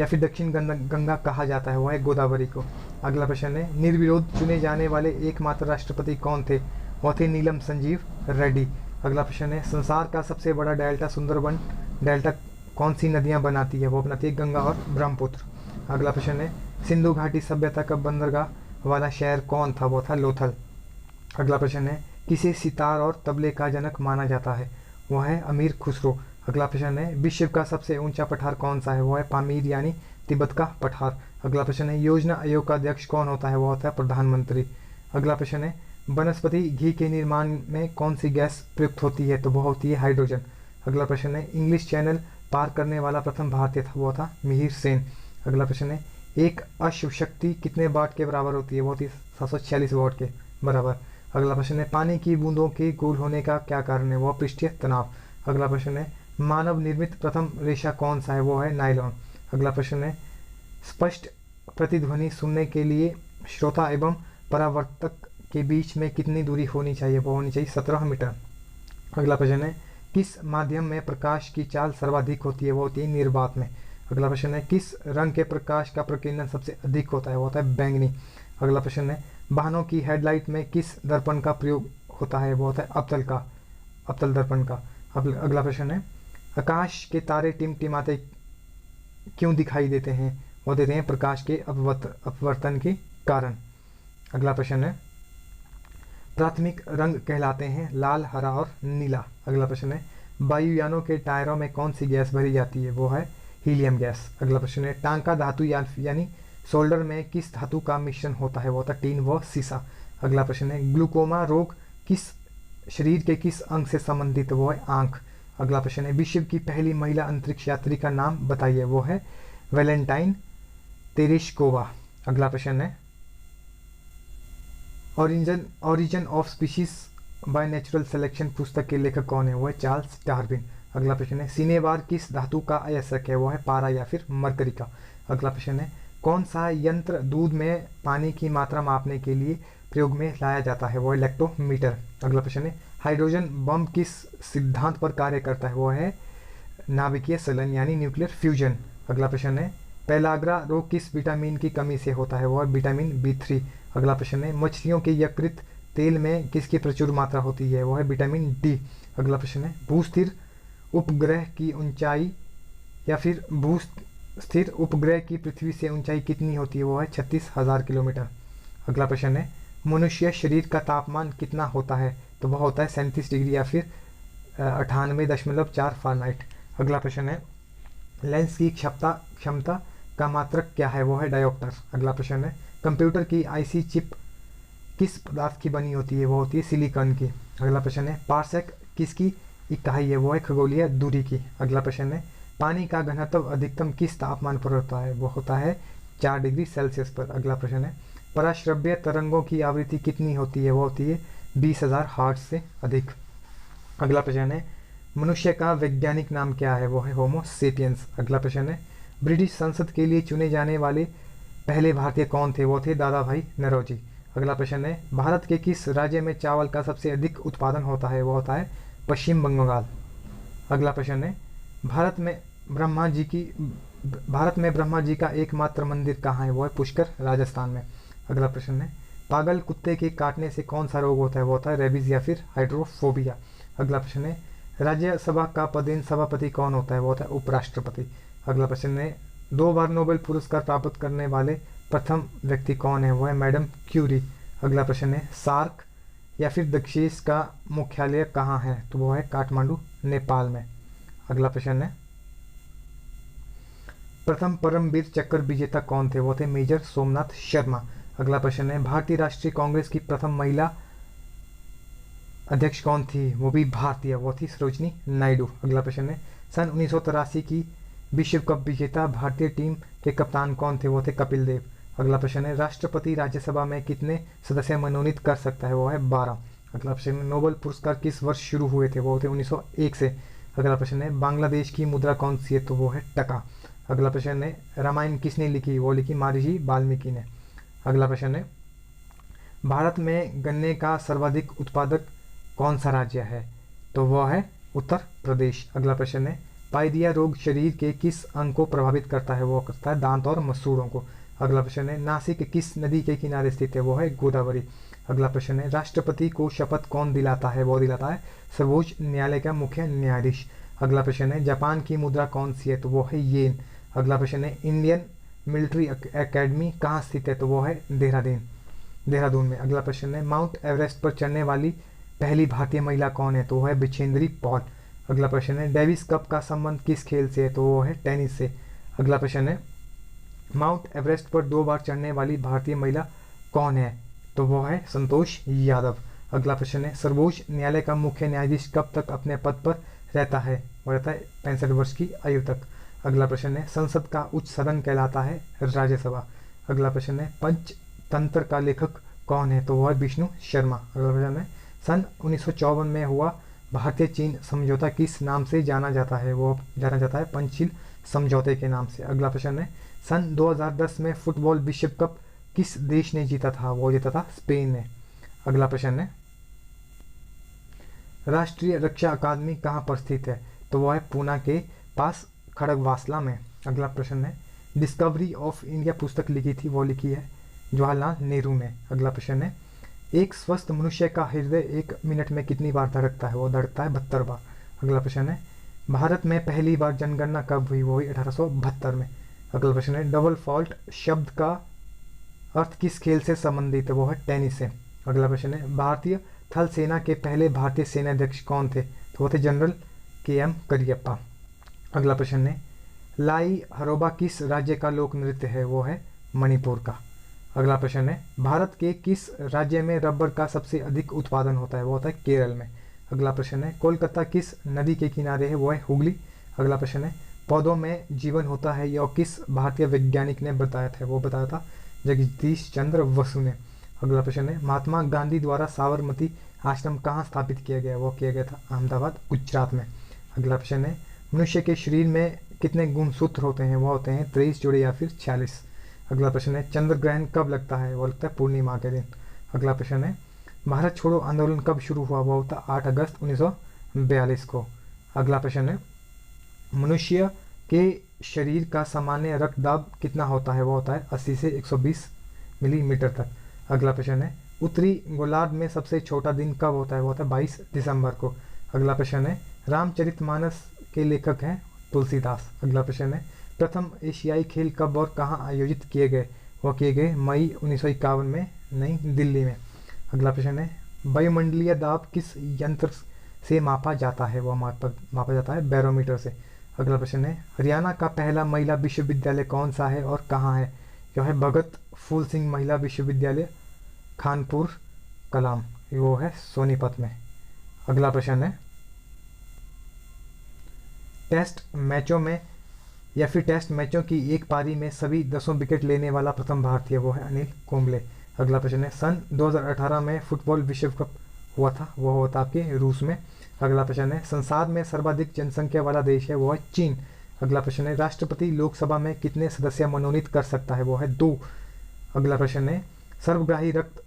Speaker 1: या फिर दक्षिण गंगा कहा जाता है? वो है गोदावरी को। अगला प्रश्न है निर्विरोध चुने जाने वाले एकमात्र राष्ट्रपति कौन थे? वो थे नीलम संजीव रेड्डी। अगला प्रश्न है संसार का सबसे बड़ा डेल्टा सुंदरबन डेल्टा कौन सी नदियां बनाती है? वो बनाती है गंगा और ब्रह्मपुत्र। अगला प्रश्न है सिंधु घाटी सभ्यता का बंदरगाह वाला शहर कौन था? वो था लोथल। अगला प्रश्न है किसे सितार और तबले का जनक माना जाता है? वह है अमीर खुसरो। अगला प्रश्न है विश्व का सबसे ऊंचा पठार कौन सा है? वो है पामीर यानी तिब्बत का पठार। अगला प्रश्न है योजना आयोग का अध्यक्ष कौन होता है? वो होता है प्रधानमंत्री। अगला प्रश्न है वनस्पति घी के निर्माण में कौन सी गैस प्रयुक्त होती है? तो वो होती है हाइड्रोजन। अगला प्रश्न है इंग्लिश चैनल पार करने वाला प्रथम भारतीय था? वो था मिहिर सेन। अगला प्रश्न है एक अश्व शक्ति कितने वाट के बराबर होती है? वो होती है 746 वाट के बराबर। अगला प्रश्न है पानी की बूंदों के गोल होने का क्या कारण है? वो पृष्ठीय तनाव। अगला प्रश्न है मानव निर्मित प्रथम रेशा कौन सा है? वो है नायलॉन। अगला प्रश्न है स्पष्ट प्रतिध्वनि सुनने के लिए श्रोता एवं परावर्तक के बीच में कितनी दूरी होनी चाहिए? वो होनी चाहिए 17 मीटर। अगला प्रश्न है किस माध्यम में प्रकाश की चाल सर्वाधिक होती है? वो होती है निर्वात में। अगला प्रश्न है किस रंग के प्रकाश का प्रकीर्णन सबसे अधिक होता है? वो होता है बैंगनी। अगला प्रश्न है वाहनों की हेडलाइट में किस दर्पण का प्रयोग होता है? वो होता है अवतल दर्पण का। अगला प्रश्न है आकाश के तारे टिमटिमाते क्यों दिखाई देते हैं? वो देते हैं प्रकाश के अपवर्तन के कारण। अगला प्रश्न है प्राथमिक रंग कहलाते हैं लाल, हरा और नीला। अगला प्रश्न है वायुयानों के टायरों में कौन सी गैस भरी जाती है? वो है हीलियम गैस। अगला प्रश्न है टांका धातु यानी सोल्डर में किस धातु का मिश्रण होता है? वो होता है टीन व सीसा। अगला प्रश्न है ग्लूकोमा रोग किस शरीर के किस अंग से संबंधित? वो है आंख। अगला प्रश्न है विश्व की पहली महिला अंतरिक्ष यात्री का नाम बताइए? वो है वैलेंटाइन तेरेश्कोवा। अगला प्रश्न है origin of species by natural selection पुस्तक के लेखक कौन है? वो है चार्ल्स डार्विन। अगला प्रश्न है सिनेबार किस धातु का अयस्क है? वो है पारा या फिर मरकरी का। अगला प्रश्न है कौन सा यंत्र दूध में पानी की मात्रा मापने के लिए प्रयोग में लाया जाता है? वो है लैक्टोमीटर। अगला प्रश्न है हाइड्रोजन बम किस सिद्धांत पर कार्य करता है? वो है नाभिकीय संलयन यानी न्यूक्लियर फ्यूजन। अगला प्रश्न है पेलाग्रा रोग किस विटामिन की कमी से होता है? वो है विटामिन B3। अगला प्रश्न है मछलियों के यकृत तेल में किसकी प्रचुर मात्रा होती है? वो है विटामिन D। अगला प्रश्न है भूस्थिर उपग्रह की ऊंचाई या फिर भूस्थिर उपग्रह की पृथ्वी से ऊंचाई कितनी होती है? वो है 36,000 किलोमीटर। अगला प्रश्न है मनुष्य शरीर का तापमान कितना होता है? तो वह होता है 37 डिग्री या फिर 98.4 फ़ारेनहाइट। अगला प्रश्न है लेंस की क्षमता का मात्रक क्या है? वो है डायोप्टर। अगला प्रश्न है कंप्यूटर की आईसी चिप किस पदार्थ की बनी होती है? वो होती है सिलिकॉन की। अगला प्रश्न है पार्सेक किसकी इकाई है? वो है खगोलीय दूरी की। अगला प्रश्न है पानी का घनत्व अधिकतम किस तापमान पर होता है? वो होता है 4 डिग्री सेल्सियस पर। अगला प्रश्न है पराश्रव्य तरंगों की आवृत्ति कितनी होती है? वो होती है 20,000 हर्ट्ज से अधिक। अगला प्रश्न है मनुष्य का वैज्ञानिक नाम क्या है? वो है होमो सेपियंस। अगला प्रश्न है ब्रिटिश संसद के लिए चुने जाने वाले पहले भारतीय कौन थे? वो थे दादा भाई नौरोजी। अगला प्रश्न है भारत के किस राज्य में चावल का सबसे अधिक उत्पादन होता है? वो होता है पश्चिम बंगाल। अगला प्रश्न है भारत में ब्रह्मा जी का एकमात्र मंदिर कहाँ है? वो है पुष्कर राजस्थान में। अगला प्रश्न है पागल कुत्ते के काटने से कौन सा रोग होता है? वो होता है रेबीज या फिर हाइड्रोफोबिया। अगला प्रश्न है राज्यसभा का पदेन सभापति कौन होता है? वो होता है उपराष्ट्रपति। अगला प्रश्न है 2 बार नोबेल पुरस्कार प्राप्त करने वाले प्रथम व्यक्ति कौन है? वो है मैडम क्यूरी। अगला प्रश्न है सार्क या फिर दक्षिण का मुख्यालय कहाँ है? तो वो है काठमांडू नेपाल में। अगला प्रश्न है प्रथम परमवीर चक्र विजेता कौन थे? वो थे मेजर सोमनाथ शर्मा। अगला प्रश्न है भारतीय राष्ट्रीय कांग्रेस की प्रथम महिला अध्यक्ष कौन थी? वो भी भारतीय, वो थी सरोजनी नायडू। अगला प्रश्न है सन 1983 की विश्व कप विजेता भारतीय टीम के कप्तान कौन थे? वो थे कपिल देव। अगला प्रश्न है राष्ट्रपति राज्यसभा में कितने सदस्य मनोनीत कर सकता है? वो है 12। अगला प्रश्न है नोबेल पुरस्कार किस वर्ष शुरू हुए थे? वो थे 1901 से। अगला प्रश्न है बांग्लादेश की मुद्रा कौन सी है? तो वो है टका। अगला प्रश्न है रामायण किसने लिखी? वो लिखी महर्षि वाल्मीकि ने। अगला प्रश्न है भारत में गन्ने का सर्वाधिक उत्पादक कौन सा राज्य है? तो वह है उत्तर प्रदेश। अगला प्रश्न है पाइदिया रोग शरीर के किस अंग को प्रभावित करता है? वो करता है दांत और मसूड़ों को। अगला प्रश्न है नासिक किस नदी के किनारे स्थित है? वो है गोदावरी। अगला प्रश्न है राष्ट्रपति को शपथ कौन दिलाता है? वो दिलाता है सर्वोच्च न्यायालय का मुख्य न्यायाधीश। अगला प्रश्न है जापान की मुद्रा कौन सी है? तो वो है येन। अगला प्रश्न है इंडियन मिलिट्री एकेडमी कहाँ स्थित है? तो वो है देहरादून में। अगला प्रश्न है माउंट एवरेस्ट पर चढ़ने वाली पहली भारतीय महिला कौन है? तो वो है बिछेंद्री पॉल। अगला प्रश्न है डेविस कप का संबंध किस खेल से है? तो वो है टेनिस से। अगला प्रश्न है माउंट एवरेस्ट पर 2 बार चढ़ने वाली भारतीय महिला कौन है? तो वो है संतोष यादव। अगला प्रश्न है सर्वोच्च न्यायालय का मुख्य न्यायाधीश कब तक अपने पद पर रहता है? वो रहता है 65 वर्ष की आयु तक। अगला प्रश्न है संसद का उच्च सदन कहलाता है राज्यसभा। अगला प्रश्न है पंचतंत्र का लेखक कौन है? तो वह है विष्णु शर्मा। अगला प्रश्न है सन 1954 में हुआ भारतीय चीन समझौता किस नाम से जाना जाता है? वो जाना जाता है पंचशील समझौते के नाम से। अगला प्रश्न है सन 2010 में फुटबॉल विश्व कप किस देश ने जीता था? वो जीता था स्पेन ने। अगला प्रश्न है राष्ट्रीय रक्षा अकादमी कहाँ पर स्थित है? तो वह है पूना के पास खड़गवासला में। अगला प्रश्न है डिस्कवरी ऑफ इंडिया पुस्तक लिखी थी? वो लिखी है जवाहरलाल नेहरू ने। अगला प्रश्न है एक स्वस्थ मनुष्य का हृदय 1 मिनट में कितनी बार धड़कता है? वो धड़कता है 72 बार। अगला प्रश्न है भारत में पहली बार जनगणना कब हुई? वो हुई 1872 में। अगला प्रश्न है डबल फॉल्ट शब्द का अर्थ किस खेल से संबंधित है? वो है टेनिस से। अगला प्रश्न है भारतीय थल सेना के पहले भारतीय सेनाध्यक्ष कौन थे? तो वो थे जनरल KM करियप्पा। अगला प्रश्न है लाई हरोबा किस राज्य का लोक नृत्य है? वो है मणिपुर का। अगला प्रश्न है भारत के किस राज्य में रबर का सबसे अधिक उत्पादन होता है? वो होता है केरल में। अगला प्रश्न है कोलकाता किस नदी के किनारे है? वो है हुगली। अगला प्रश्न है पौधों में जीवन होता है यह किस भारतीय वैज्ञानिक ने बताया था? वो बताया था जगदीश चंद्र बसु ने। अगला प्रश्न है महात्मा गांधी द्वारा साबरमती आश्रम कहाँ स्थापित किया गया? वो किया गया था अहमदाबाद गुजरात में। अगला प्रश्न है मनुष्य के शरीर में कितने गुणसूत्र होते हैं? वो होते हैं 23 जोड़े या फिर 46। अगला प्रश्न है चंद्र ग्रहण कब लगता है? वो लगता है पूर्णिमा के दिन। अगला प्रश्न है भारत छोड़ो आंदोलन कब शुरू हुआ? वो होता 8 अगस्त 1942 को। अगला प्रश्न है मनुष्य के शरीर का सामान्य रक्तदाब कितना होता है? वो होता है 80 से 120 मिलीमीटर तक। अगला प्रश्न है उत्तरी गोलार्ध में सबसे छोटा दिन कब होता है? वो होता है 22 दिसंबर को। अगला प्रश्न है रामचरितमानस के लेखक हैं तुलसीदास। अगला प्रश्न है प्रथम एशियाई खेल कब और कहाँ आयोजित किए गए? वो किए गए मई 1951 में नई दिल्ली में। अगला प्रश्न है वायुमंडलीय दाब किस यंत्र से मापा जाता है? वो मापा जाता है बैरोमीटर से। अगला प्रश्न है हरियाणा का पहला महिला विश्वविद्यालय कौन सा है और कहाँ है? यह है भगत फूल सिंह महिला विश्वविद्यालय खानपुर कलाम, वो है सोनीपत में। अगला प्रश्न है टेस्ट मैचों में या फिर टेस्ट मैचों की एक पारी में सभी 10 विकेट लेने वाला प्रथम भारतीय, वो है अनिल कुंबले। अगला प्रश्न है सन 2018 में फुटबॉल विश्व कप हुआ था, वो हुआ था आपके रूस में। अगला प्रश्न है संसार में सर्वाधिक जनसंख्या वाला देश है, वो है चीन। अगला प्रश्न है राष्ट्रपति लोकसभा में कितने सदस्य मनोनीत कर सकता है? वो है 2। अगला प्रश्न है सर्वग्राही रक्त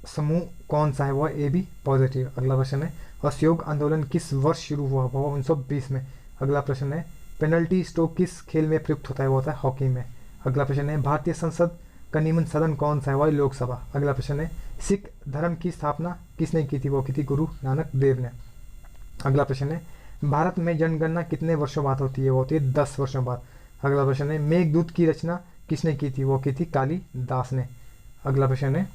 Speaker 1: समूह कौन सा है? वो है AB पॉजिटिव। अगला प्रश्न है असहयोग आंदोलन किस वर्ष शुरू हुआ? वो 1920 में। अगला प्रश्न है पेनल्टी स्ट्रोक किस खेल में प्रयुक्त होता है? वो होता है हॉकी में। अगला प्रश्न है भारतीय संसद का निम्न सदन कौन सा है? वो है लोकसभा। अगला प्रश्न है सिख धर्म की स्थापना किसने की थी? वो की थी गुरु नानक देव ने। अगला प्रश्न है भारत में जनगणना कितने वर्षों बाद होती है? वो होती है 10 वर्षों बाद। अगला प्रश्न है मेघदूत की रचना किसने की थी? वो की थी कालिदास ने। अगला प्रश्न है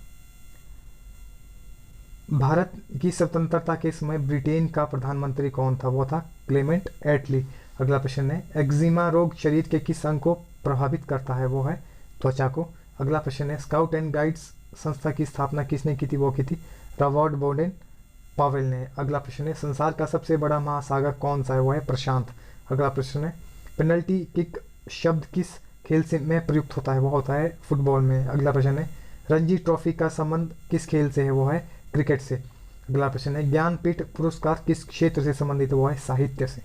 Speaker 1: भारत की स्वतंत्रता के समय ब्रिटेन का प्रधानमंत्री कौन था? वो था क्लेमेंट एटली। अगला प्रश्न है एक्जिमा रोग शरीर के किस अंग को प्रभावित करता है? वो है त्वचा को। अगला प्रश्न है स्काउट एंड गाइड्स संस्था की स्थापना किसने की थी? वो की थी रॉबर्ट बोडेन पावेल ने। अगला प्रश्न है संसार का सबसे बड़ा महासागर कौन सा है? वो है प्रशांत। अगला प्रश्न है पेनल्टी किक शब्द किस खेल से में प्रयुक्त होता है? वो होता है फुटबॉल में। अगला प्रश्न है रणजी ट्रॉफी का संबंध किस खेल से है? वो है क्रिकेट से। अगला प्रश्न है ज्ञानपीठ पुरस्कार किस क्षेत्र से संबंधित है? वो है साहित्य से।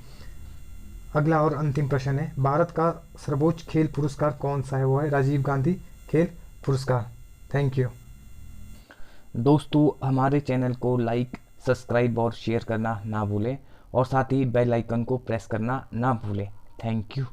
Speaker 1: अगला और अंतिम प्रश्न है भारत का सर्वोच्च खेल पुरस्कार कौन सा है? वो है राजीव गांधी खेल पुरस्कार। Thank you.
Speaker 2: दोस्तों हमारे चैनल को लाइक, सब्सक्राइब और शेयर करना ना भूलें और साथ ही बेल आइकन को प्रेस करना ना भूलें। Thank you.